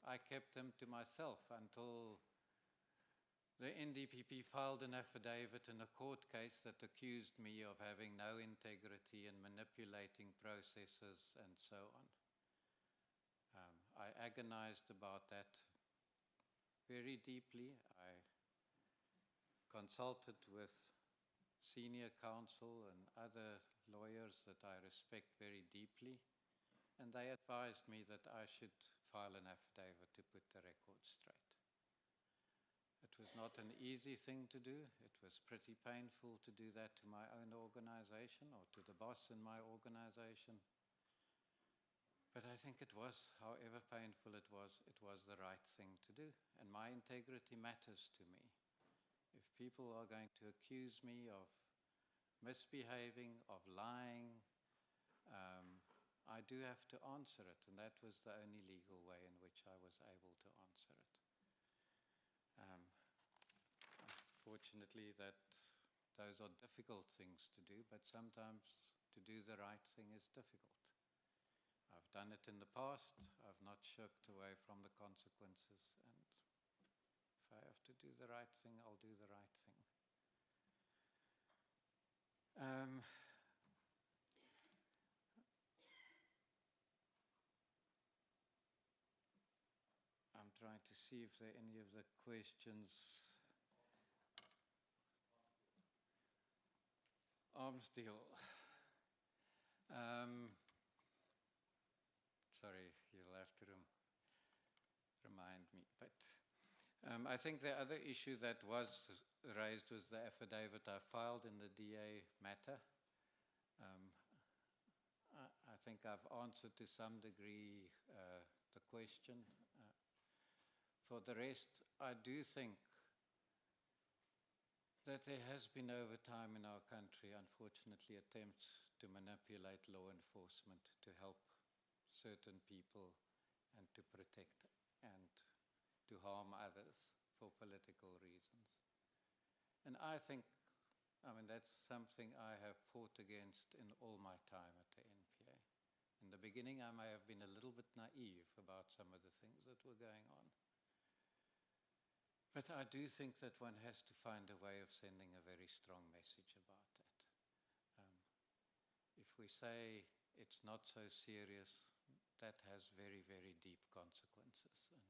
Speaker 2: I kept them to myself until the NDPP filed an affidavit in a court case that accused me of having no integrity and manipulating processes and so on. I agonized about that very deeply. I consulted with senior counsel and other lawyers that I respect very deeply, and they advised me that I should file an affidavit to put the record straight. It was not an easy thing to do. It was pretty painful to do that to my own organization or to the boss in my organization. But I think it was, however painful it was the right thing to do. And my integrity matters to me. If people are going to accuse me of misbehaving, of lying, I do have to answer it. And that was the only legal way in which I was able to answer it. Fortunately, those are difficult things to do, but sometimes to do the right thing is difficult. I've done it in the past. I've not shirked away from the consequences, and if I have to do the right thing, I'll do the right thing. I'm trying to see if there are any of the questions. Arms deal. Sorry, you'll have to remind me. But I think the other issue that was raised was the affidavit I filed in the DA matter. I think I've answered to some degree the question. For the rest, I do think that there has been over time in our country, unfortunately, attempts to manipulate law enforcement to help certain people and to protect and to harm others for political reasons. And I think, that's something I have fought against in all my time at the NPA. In the beginning, I may have been a little bit naive about some of the things that were going on. But I do think that one has to find a way of sending a very strong message about that. If we say it's not so serious, that has very, very deep consequences. And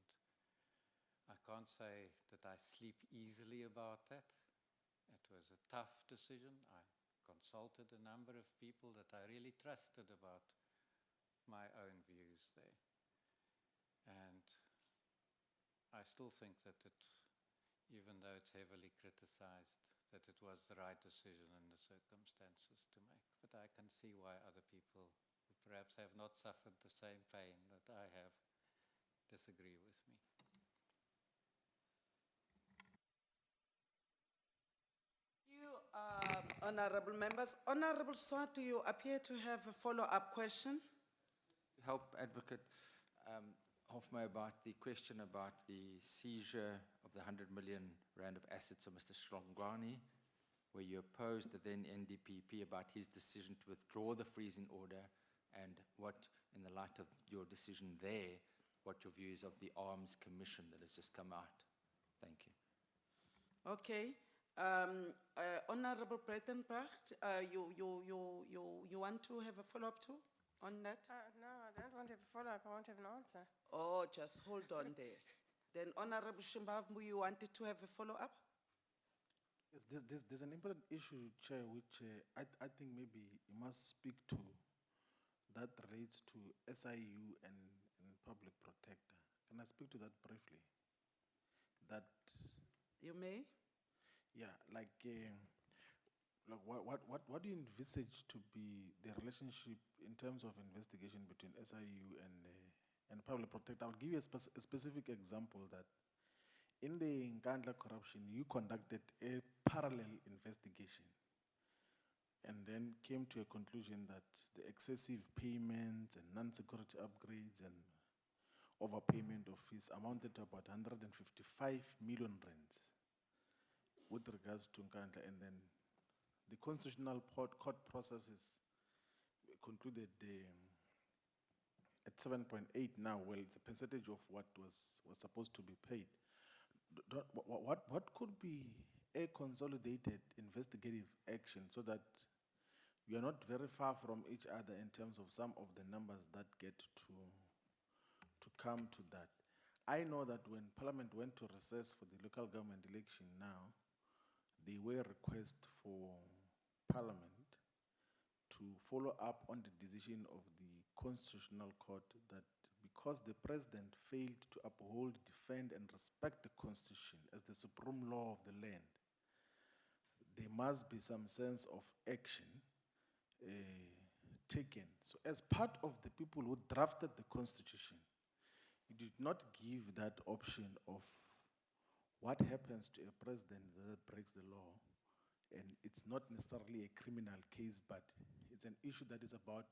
Speaker 2: I can't say that I sleep easily about that. It was a tough decision. I consulted a number of people that I really trusted about my own views there. And I still think that even though it's heavily criticized, that it was the right decision in the circumstances to make. But I can see why other people who perhaps have not suffered the same pain that I have disagree with me.
Speaker 1: You, honorable members. Honorable Swart, do you appear to have a follow-up question?
Speaker 8: Help Advocate Hofmeyr about the question about the seizure of the 100 million rand of assets of Mr. Shlongwane, where you opposed the then NDPP about his decision to withdraw the freezing order, and what, in the light of your decision there, what your views of the Arms Commission that has just come out. Thank you.
Speaker 1: Okay. Honorable Breitenbach, you want to have a follow-up too on that?
Speaker 7: No, I don't want to have a follow-up. I want to have an answer.
Speaker 1: Oh, just hold on there. Then Honorable Shimbabwe, you wanted to have a follow-up?
Speaker 4: Yes, there's an important issue, Chair, which I think maybe you must speak to, that relates to SIU and Public Protector. Can I speak to that briefly? That
Speaker 1: You may.
Speaker 4: Yeah, like what do you envisage to be the relationship in terms of investigation between SIU and Public Protector? I'll give you a specific example that in the Nkandla corruption, you conducted a parallel investigation and then came to a conclusion that the excessive payments and non-security upgrades and overpayment of fees amounted to about 155 million rands with regards to Nkandla, and then the constitutional court processes concluded at 7.8 now. Well, the percentage of what was supposed to be paid. What could be a consolidated investigative action so that we are not very far from each other in terms of some of the numbers that get to come to that? I know that when Parliament went to recess for the local government election now, there were requests for Parliament to follow up on the decision of the Constitutional Court that because the President failed to uphold, defend, and respect the Constitution as the supreme law of the land, there must be some sense of action taken. So as part of the people who drafted the Constitution, you did not give that option of what happens to a president that breaks the law. And it's not necessarily a criminal case, but it's an issue that is about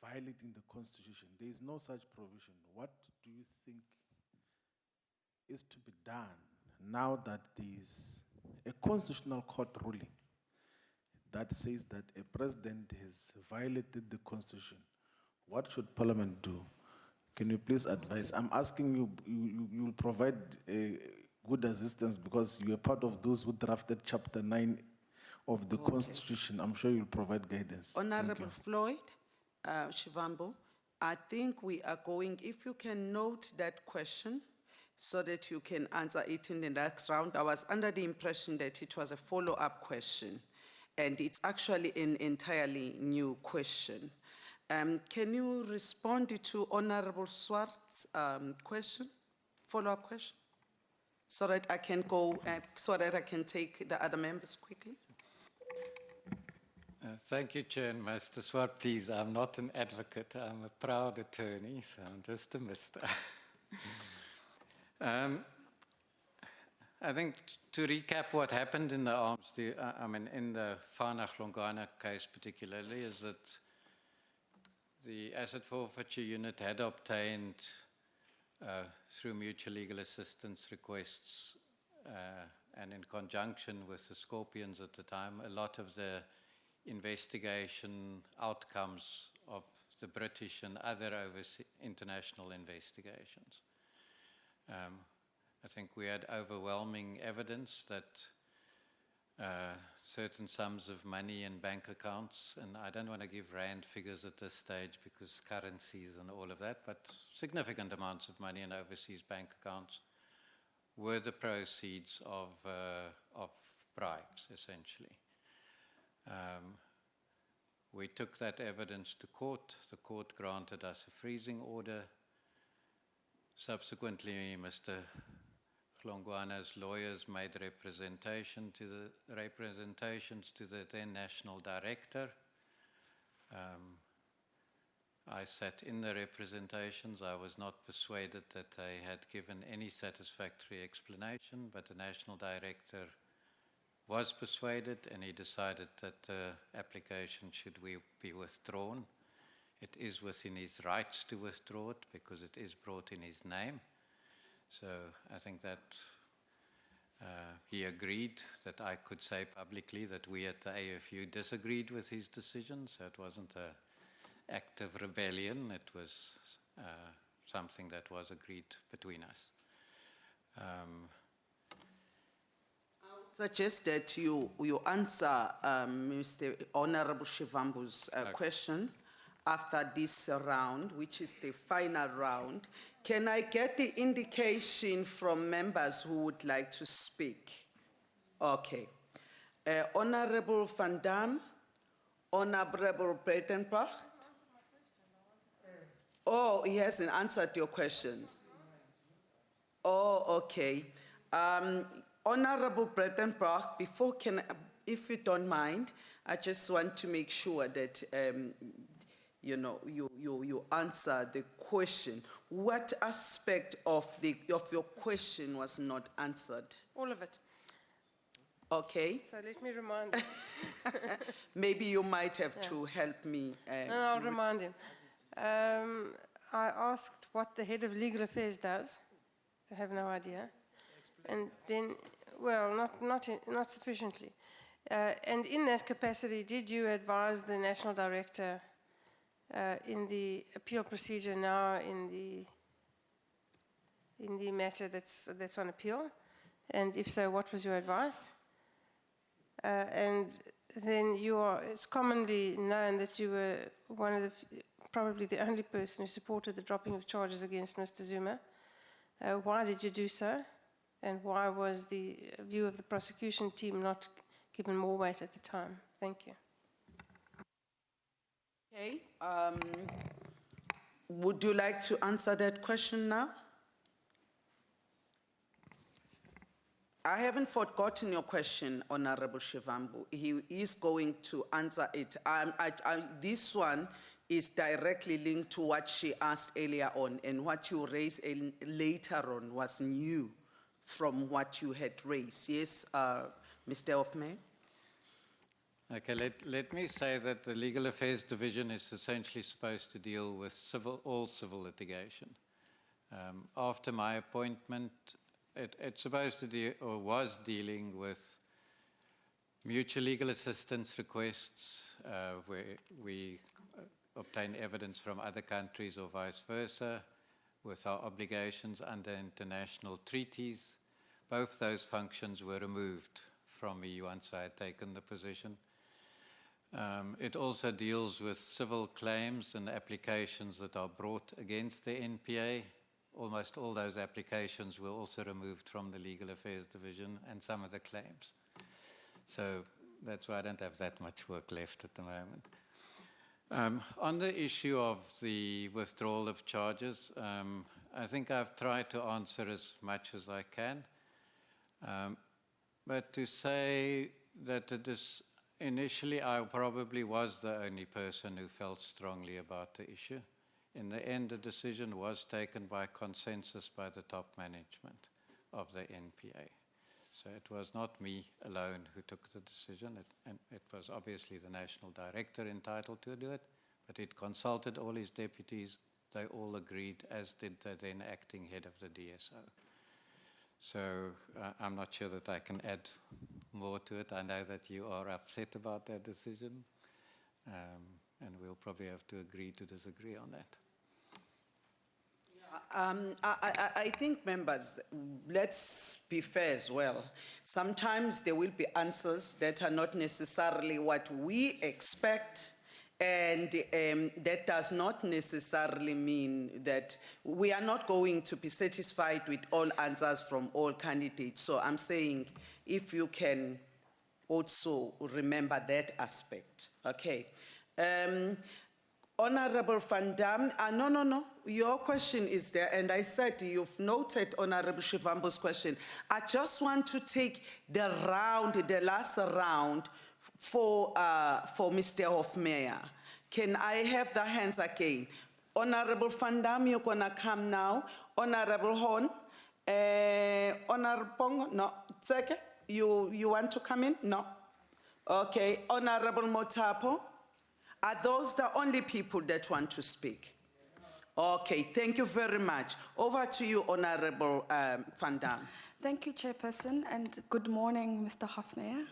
Speaker 4: violating the Constitution. There is no such provision. What do you think is to be done now that there is a Constitutional Court ruling that says that a president has violated the Constitution? What should Parliament do? Can you please advise? I'm asking you, you will provide good assistance because you are part of those who drafted Chapter 9 of the Constitution. I'm sure you'll provide guidance.
Speaker 1: Honorable Floyd Shivambu, I think we are going, if you can note that question so that you can answer it in the next round. I was under the impression that it was a follow-up question, and it's actually an entirely new question. Can you respond to Honorable Swart's question, follow-up question, so that I can go, so that I can take the other members quickly?
Speaker 2: Thank you, Chair. Mr. Swart, please, I'm not an advocate. I'm a proud attorney, so I'm just a mister. I think to recap what happened in the arms, in the Fana Hlongwane case particularly, is that the asset forfeiture unit had obtained, through mutual legal assistance requests and in conjunction with the Scorpions at the time, a lot of the investigation outcomes of the British and other overseas international investigations. I think we had overwhelming evidence that certain sums of money in bank accounts, and I don't want to give rand figures at this stage because currencies and all of that, but significant amounts of money in overseas bank accounts were the proceeds of bribes, essentially. We took that evidence to court. The court granted us a freezing order. Subsequently, Mr. Hlongwane's lawyers made representations to the then national director. I sat in the representations. I was not persuaded that they had given any satisfactory explanation, but the national director was persuaded, and he decided that the application should be withdrawn. It is within his rights to withdraw it because it is brought in his name. So I think that he agreed that I could say publicly that we at the AFU disagreed with his decision. So it wasn't an act of rebellion. It was something that was agreed between us.
Speaker 1: Suggest that you answer Mr. Honorable Shivambu's question after this round, which is the final round. Can I get the indication from members who would like to speak? Okay. Honorable Van Dam, Honorable Breitenbach. Oh, he hasn't answered your questions. Oh, okay. Honorable Breitenbach, if you don't mind, I just want to make sure that you answer the question. What aspect of your question was not answered?
Speaker 7: All of it.
Speaker 1: Okay.
Speaker 7: So let me remind him.
Speaker 1: Maybe you might have to help me.
Speaker 7: No, I'll remind him. I asked what the head of legal affairs does. I have no idea. And then, well, not sufficiently. And in that capacity, did you advise the national director in the appeal procedure now in the matter that's on appeal? And if so, what was your advice? And then it's commonly known that you were one of probably the only person who supported the dropping of charges against Mr. Zuma. Why did you do so? And why was the view of the prosecution team not given more weight at the time? Thank you.
Speaker 1: Okay. Would you like to answer that question now? I haven't forgotten your question, Honorable Shivambu. He is going to answer it. This one is directly linked to what she asked earlier on, and what you raised later on was new from what you had raised. Yes, Mr. Hofmeyr?
Speaker 2: Okay, let me say that the Legal Affairs Division is essentially supposed to deal with all civil litigation. After my appointment, it's supposed to deal, or was dealing with mutual legal assistance requests, where we obtain evidence from other countries or vice versa, with our obligations under international treaties. Both those functions were removed from me once I had taken the position. It also deals with civil claims and applications that are brought against the NPA. Almost all those applications were also removed from the Legal Affairs Division, and some of the claims. So that's why I don't have that much work left at the moment. On the issue of the withdrawal of charges, I think I've tried to answer as much as I can. But to say that initially I probably was the only person who felt strongly about the issue. In the end, the decision was taken by consensus by the top management of the NPA. So it was not me alone who took the decision, and it was obviously the national director entitled to do it, but it consulted all his deputies. They all agreed, as did the then acting head of the DSO. So I'm not sure that I can add more to it. I know that you are upset about that decision, and we'll probably have to agree to disagree on that.
Speaker 1: Yeah, I think, members, let's be fair as well. Sometimes there will be answers that are not necessarily what we expect, and that does not necessarily mean that we are not going to be satisfied with all answers from all candidates. So I'm saying if you can also remember that aspect, okay? Honorable Van Dam, no, your question is there, and I said you've noted Honorable Shivambo's question. I just want to take the last round for Mr. Hofmeyr. Can I have the hands again? Honorable Van Dam, you're gonna come now. Honorable Horn, Honorable Pongo, no, Tseke, you want to come in? No. Okay, Honorable Motapo. Are those the only people that want to speak? Okay, thank you very much. Over to you, Honorable Van Dam.
Speaker 9: Thank you, Chairperson, and good morning, Mr. Hofmeyr.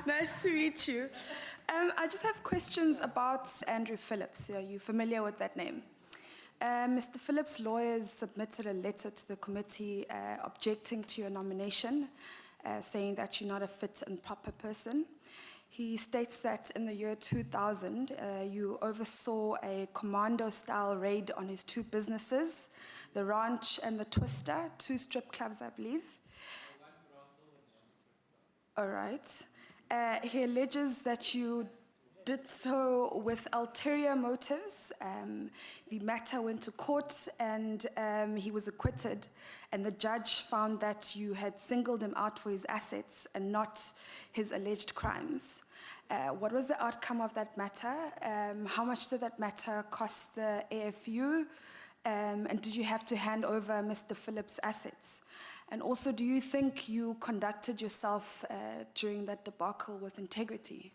Speaker 9: Nice to meet you. I just have questions about Andrew Phillips. Are you familiar with that name? Mr. Phillips' lawyers submitted a letter to the committee objecting to your nomination, saying that you're not a fit and proper person. He states that in the year 2000, you oversaw a commando-style raid on his two businesses, the Ranch and the Twister, two strip clubs, I believe. All right. He alleges that you did so with ulterior motives. The matter went to court and he was acquitted, and the judge found that you had singled him out for his assets and not his alleged crimes. What was the outcome of that matter? How much did that matter cost the AFU? And did you have to hand over Mr. Phillips' assets? And also, do you think you conducted yourself during that debacle with integrity?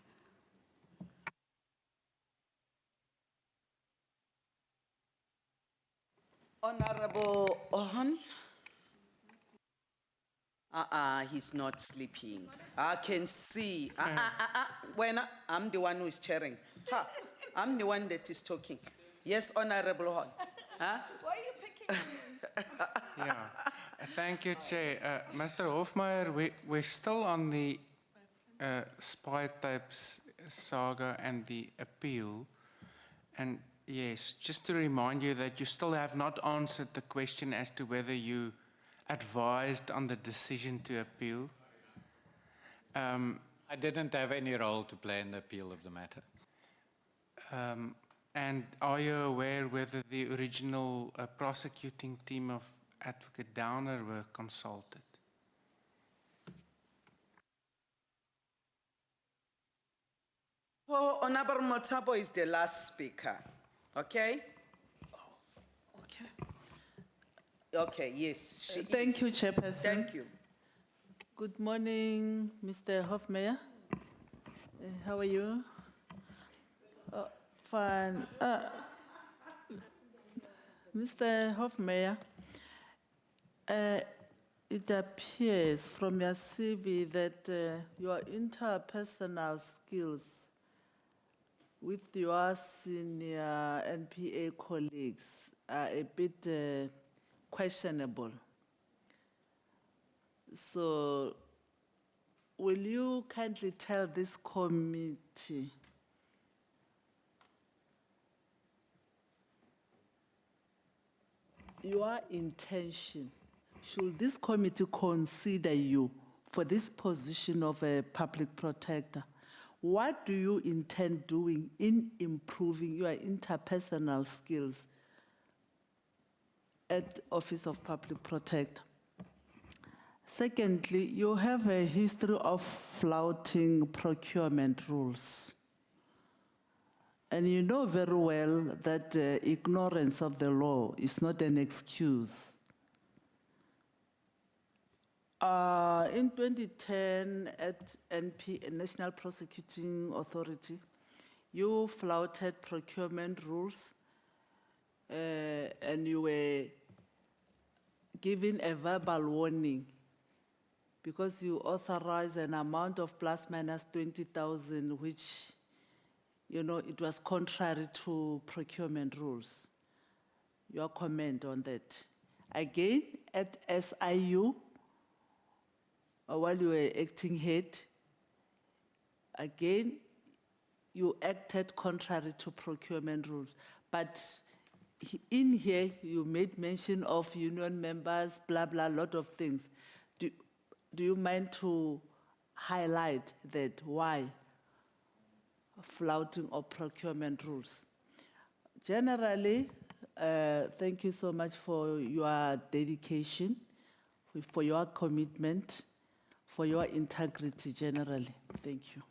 Speaker 1: Honorable Ohan? He's not sleeping. I can see. When I'm the one who is chairing. I'm the one that is talking. Yes, Honorable Ohan. Huh?
Speaker 9: Why are you picking on me?
Speaker 10: Yeah, thank you, Chair. Mr. Hofmeyr, we're still on the spy tapes saga and the appeal. And yes, just to remind you that you still have not answered the question as to whether you advised on the decision to appeal.
Speaker 2: I didn't have any role to play in the appeal of the matter.
Speaker 10: And are you aware whether the original prosecuting team of Advocate Downer were consulted?
Speaker 1: Oh, Honorable Motabo is the last speaker. Okay? Okay, yes.
Speaker 11: Thank you, Chairperson.
Speaker 1: Thank you.
Speaker 11: Good morning, Mr. Hofmeyr. How are you? Fine. Mr. Hofmeyr, it appears from your CV that your interpersonal skills with your senior NPA colleagues are a bit questionable. So, will you kindly tell this committee your intention? Should this committee consider you for this position of a public protector? What do you intend doing in improving your interpersonal skills at Office of Public Protector? Secondly, you have a history of flouting procurement rules. And you know very well that ignorance of the law is not an excuse. In 2010, at National Prosecuting Authority, you flouted procurement rules and you were given a verbal warning because you authorized an amount of plus minus 20,000, which it was contrary to procurement rules. Your comment on that. Again, at SIU, while you were acting head, again, you acted contrary to procurement rules. But in here, you made mention of union members, blah, blah, lot of things. Do you mind to highlight that? Why? Flouting of procurement rules. Generally, thank you so much for your dedication, for your commitment, for your integrity generally. Thank you.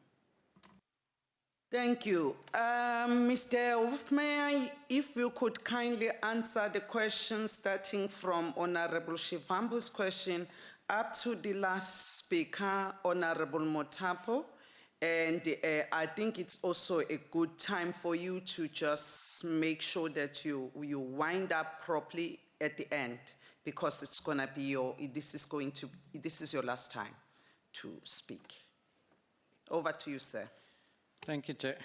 Speaker 1: Thank you. Mr. Hofmeyr, if you could kindly answer the question starting from Honorable Shivambu's question up to the last speaker, Honorable Motapo. And I think it's also a good time for you to just make sure that you wind up properly at the end, because it's gonna be this is your last time to speak. Over to you, sir.
Speaker 2: Thank you, Chair.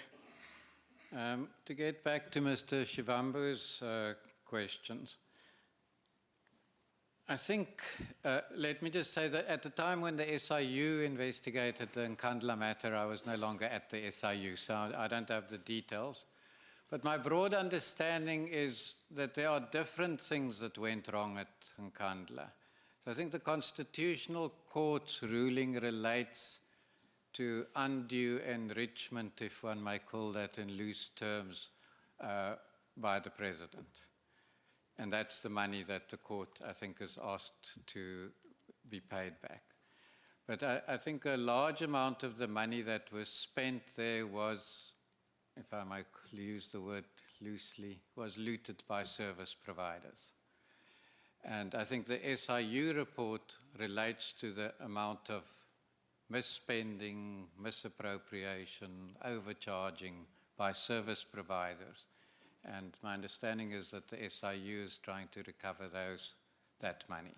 Speaker 2: To get back to Mr. Shivambu's questions, I think, let me just say that at the time when the SIU investigated the Nkandla matter, I was no longer at the SIU, so I don't have the details. But my broad understanding is that there are different things that went wrong at Nkandla. So I think the Constitutional Court's ruling relates to undue enrichment, if one may call that in loose terms, by the President. And that's the money that the court, I think, is asked to be paid back. But I think a large amount of the money that was spent there was, if I might use the word loosely, was looted by service providers. And I think the SIU report relates to the amount of misspending, misappropriation, overcharging by service providers. And my understanding is that the SIU is trying to recover that money.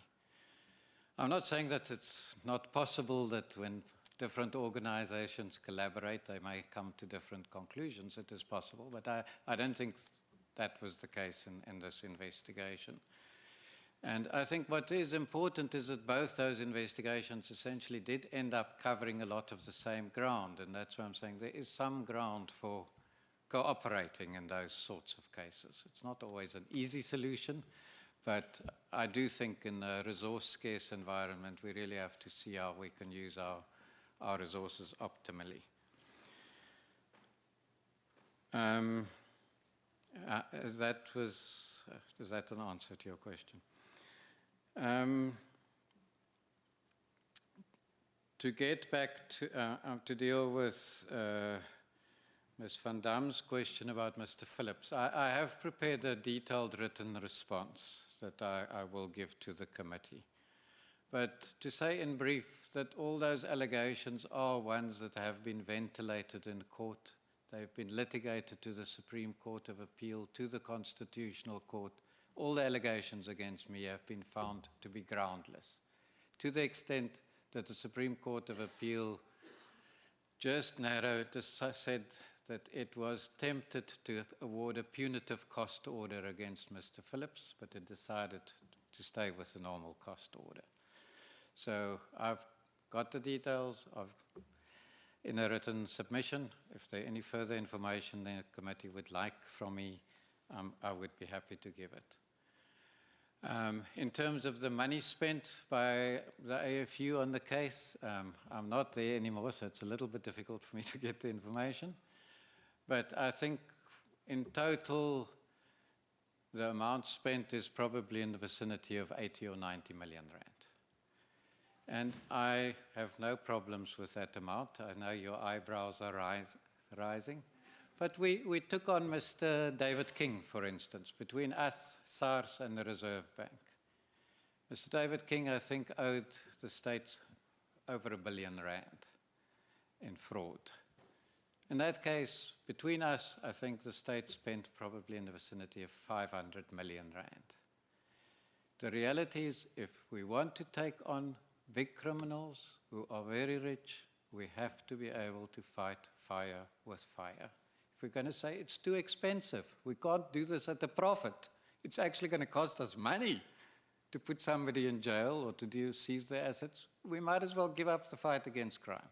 Speaker 2: I'm not saying that it's not possible that when different organizations collaborate, they may come to different conclusions. It is possible, but I don't think that was the case in this investigation. And I think what is important is that both those investigations essentially did end up covering a lot of the same ground, and that's why I'm saying there is some ground for cooperating in those sorts of cases. It's not always an easy solution, but I do think in a resource-scarce environment, we really have to see how we can use our resources optimally. Is that an answer to your question? To get back to deal with Ms. Van Dam's question about Mr. Phillips, I have prepared a detailed written response that I will give to the committee. But to say in brief that all those allegations are ones that have been ventilated in court, they've been litigated to the Supreme Court of Appeal, to the Constitutional Court. All the allegations against me have been found to be groundless, to the extent that the Supreme Court of Appeal just said that it was tempted to award a punitive cost order against Mr. Phillips, but it decided to stay with the normal cost order. So I've got the details in a written submission. If there any further information the committee would like from me, I would be happy to give it. In terms of the money spent by the AFU on the case, I'm not there anymore, so it's a little bit difficult for me to get the information. But I think in total, the amount spent is probably in the vicinity of 80 or 90 million rand. And I have no problems with that amount. I know your eyebrows are rising. But we took on Mr. David King, for instance, between us, SARS, and the Reserve Bank. Mr. David King, I think, owed the states over R1 billion in fraud. In that case, between us, I think the state spent probably in the vicinity of 500 million rand. The reality is, if we want to take on big criminals who are very rich, we have to be able to fight fire with fire. If we're going to say it's too expensive, we can't do this at a profit, it's actually going to cost us money to put somebody in jail or to seize their assets, we might as well give up the fight against crime.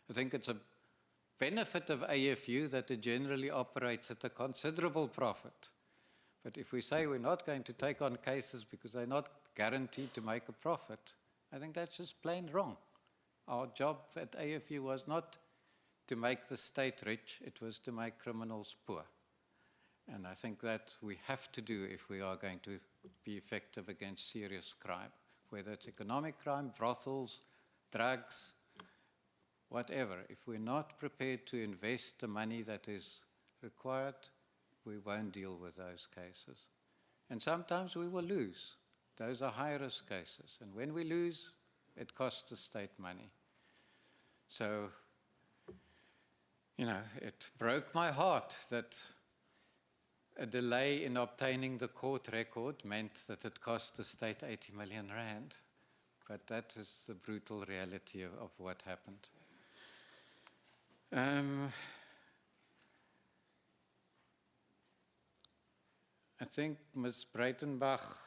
Speaker 2: I think it's a benefit of AFU that it generally operates at a considerable profit. But if we say we're not going to take on cases because they're not guaranteed to make a profit, I think that's just plain wrong. Our job at AFU was not to make the state rich, it was to make criminals poor. And I think that we have to do if we are going to be effective against serious crime, whether it's economic crime, brothels, drugs, whatever. If we're not prepared to invest the money that is required, we won't deal with those cases. And sometimes we will lose. Those are high-risk cases. And when we lose, it costs the state money. So, it broke my heart that a delay in obtaining the court record meant that it cost the state 80 million rand. But that is the brutal reality of what happened. I think Ms. Breitenbach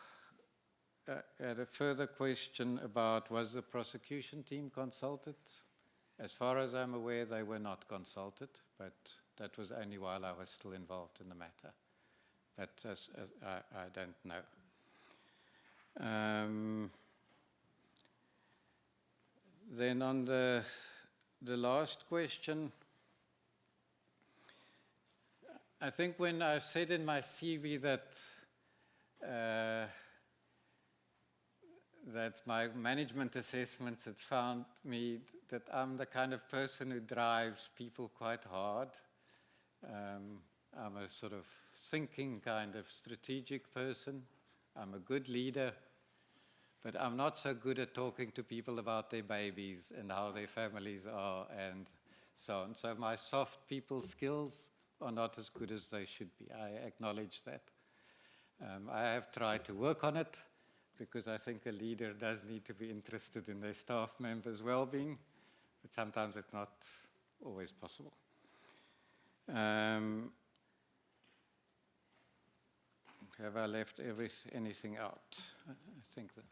Speaker 2: had a further question about, was the prosecution team consulted? As far as I'm aware, they were not consulted, but that was only while I was still involved in the matter. But I don't know. Then on the last question, I think when I said in my CV that my management assessments had found me that I'm the kind of person who drives people quite hard. I'm a sort of thinking kind of strategic person. I'm a good leader, but I'm not so good at talking to people about their babies and how their families are and so on. So my soft people skills are not as good as they should be. I acknowledge that. I have tried to work on it because I think a leader does need to be interested in their staff members' well-being, but sometimes it's not always possible. Have I left anything out? I think that.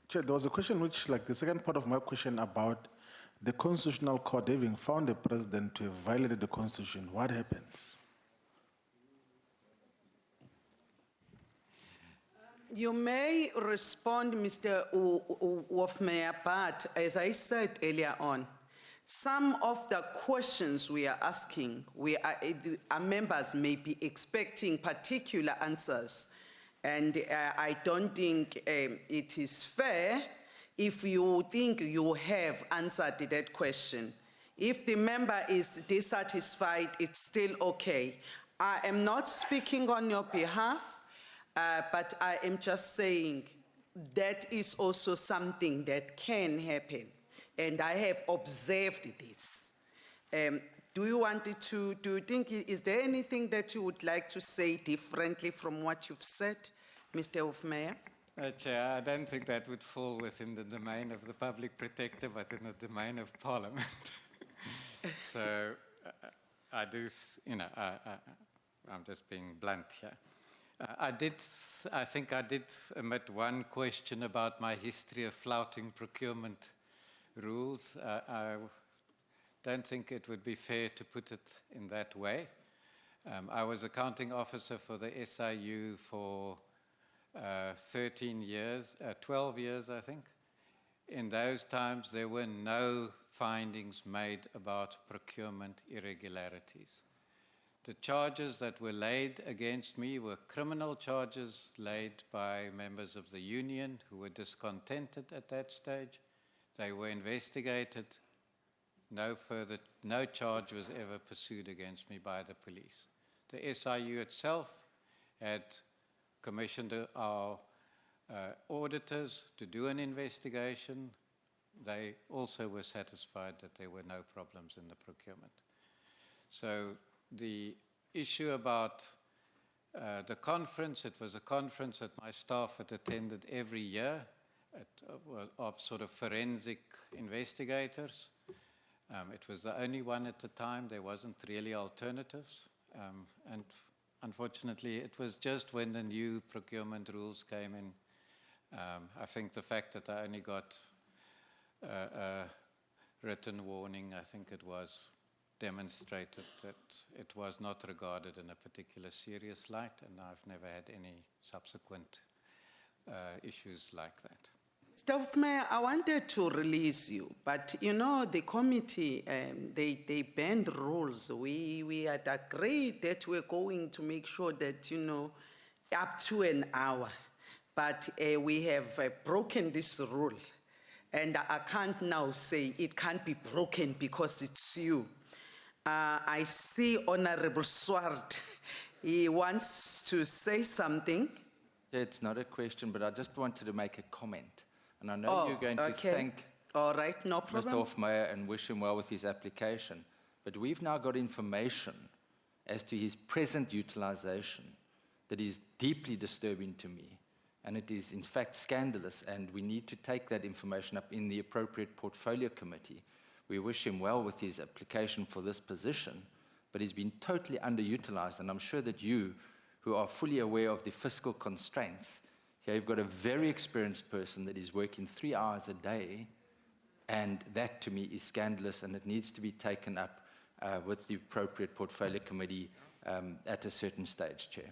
Speaker 4: Chair, there was a question which, like the second part of my question about the Constitutional Court having found a president to have violated the Constitution. What happens?
Speaker 1: You may respond, Mr. Hofmeyr, but as I said earlier on, some of the questions we are asking, our members may be expecting particular answers, and I don't think it is fair if you think you have answered that question. If the member is dissatisfied, it's still okay. I am not speaking on your behalf, but I am just saying that is also something that can happen. And I have observed this. Do you want to, is there anything that you would like to say differently from what you've said, Mr. Hofmeyr?
Speaker 2: Chair, I don't think that would fall within the domain of the public protector, but in the domain of Parliament. So I do, I'm just being blunt here. I think I did omit one question about my history of flouting procurement rules. I don't think it would be fair to put it in that way. I was accounting officer for the SIU for 13 years, 12 years, I think. In those times, there were no findings made about procurement irregularities. The charges that were laid against me were criminal charges laid by members of the union who were discontented at that stage. They were investigated. No charge was ever pursued against me by the police. The SIU itself had commissioned our auditors to do an investigation. They also were satisfied that there were no problems in the procurement. So the issue about the conference, it was a conference that my staff had attended every year of sort of forensic investigators. It was the only one at the time. There wasn't really alternatives. And unfortunately, it was just when the new procurement rules came in. I think the fact that I only got a written warning, I think it was, demonstrated that it was not regarded in a particular serious light, and I've never had any subsequent issues like that.
Speaker 1: Mr. Hofmeyr, I wanted to release you, but you know, the committee, they bend rules. We had agreed that we're going to make sure that, you know, up to an hour, but we have broken this rule. And I can't now say it can't be broken because it's you. I see Honorable Swart. He wants to say something.
Speaker 8: It's not a question, but I just wanted to make a comment. And I know you're going to thank
Speaker 1: All right, no problem.
Speaker 8: Mr. Hofmeyr and wish him well with his application. But we've now got information as to his present utilization that is deeply disturbing to me. And it is, in fact, scandalous, and we need to take that information up in the appropriate portfolio committee. We wish him well with his application for this position, but he's been totally underutilized, and I'm sure that you, who are fully aware of the fiscal constraints, here you've got a very experienced person that is working 3 hours a day, and that to me is scandalous, and it needs to be taken up with the appropriate portfolio committee at a certain stage, Chair.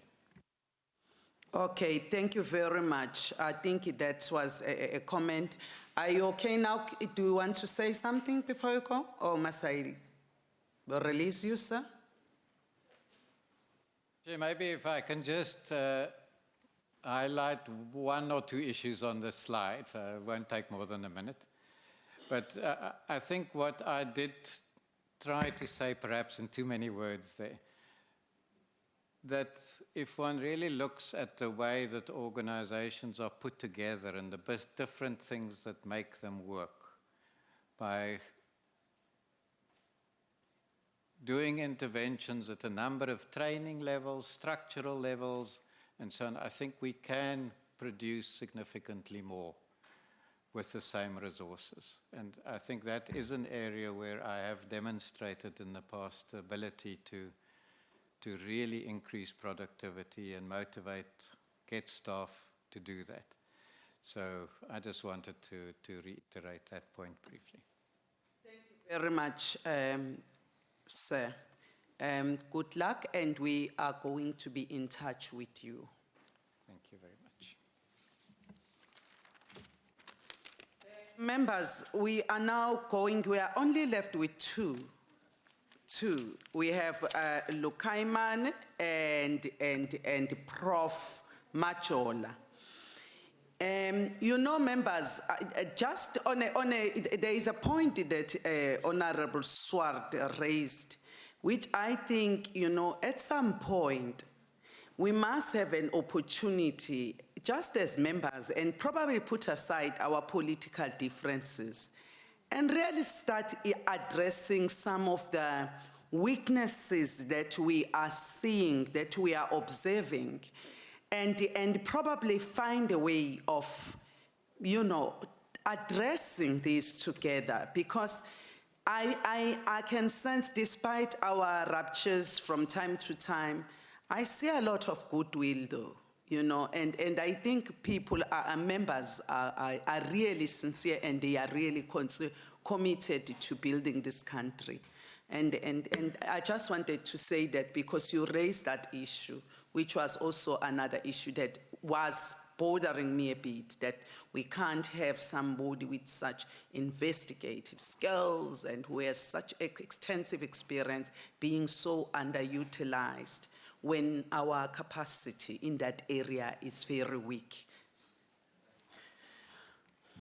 Speaker 1: Okay, thank you very much. I think that was a comment. Are you okay now? Do you want to say something before you go? Or must I release you, sir?
Speaker 2: Yeah, maybe if I can just highlight 1 or 2 issues on the slides. It won't take more than a minute. But I think what I did try to say, perhaps in too many words there, that if one really looks at the way that organizations are put together and the different things that make them work, by doing interventions at a number of training levels, structural levels, and so on, I think we can produce significantly more with the same resources. And I think that is an area where I have demonstrated in the past the ability to really increase productivity and motivate, get staff to do that. So I just wanted to reiterate that point briefly.
Speaker 1: Thank you very much, sir. Good luck, and we are going to be in touch with you.
Speaker 2: Thank you very much.
Speaker 1: Members, we are now going, we are only left with two. We have Lukaiman and Prof. Machola. You know, members, just there is a point that Honorable Swart raised, which I think, you know, at some point, we must have an opportunity, just as members, and probably put aside our political differences, and really start addressing some of the weaknesses that we are seeing, that we are observing, and probably find a way of, you know, addressing these together. Because I can sense, despite our ruptures from time to time, I see a lot of goodwill though. You know, and I think people, members are really sincere, and they are really committed to building this country. And I just wanted to say that because you raised that issue, which was also another issue that was bothering me a bit, that we can't have somebody with such investigative skills and who has such extensive experience being so underutilized when our capacity in that area is very weak.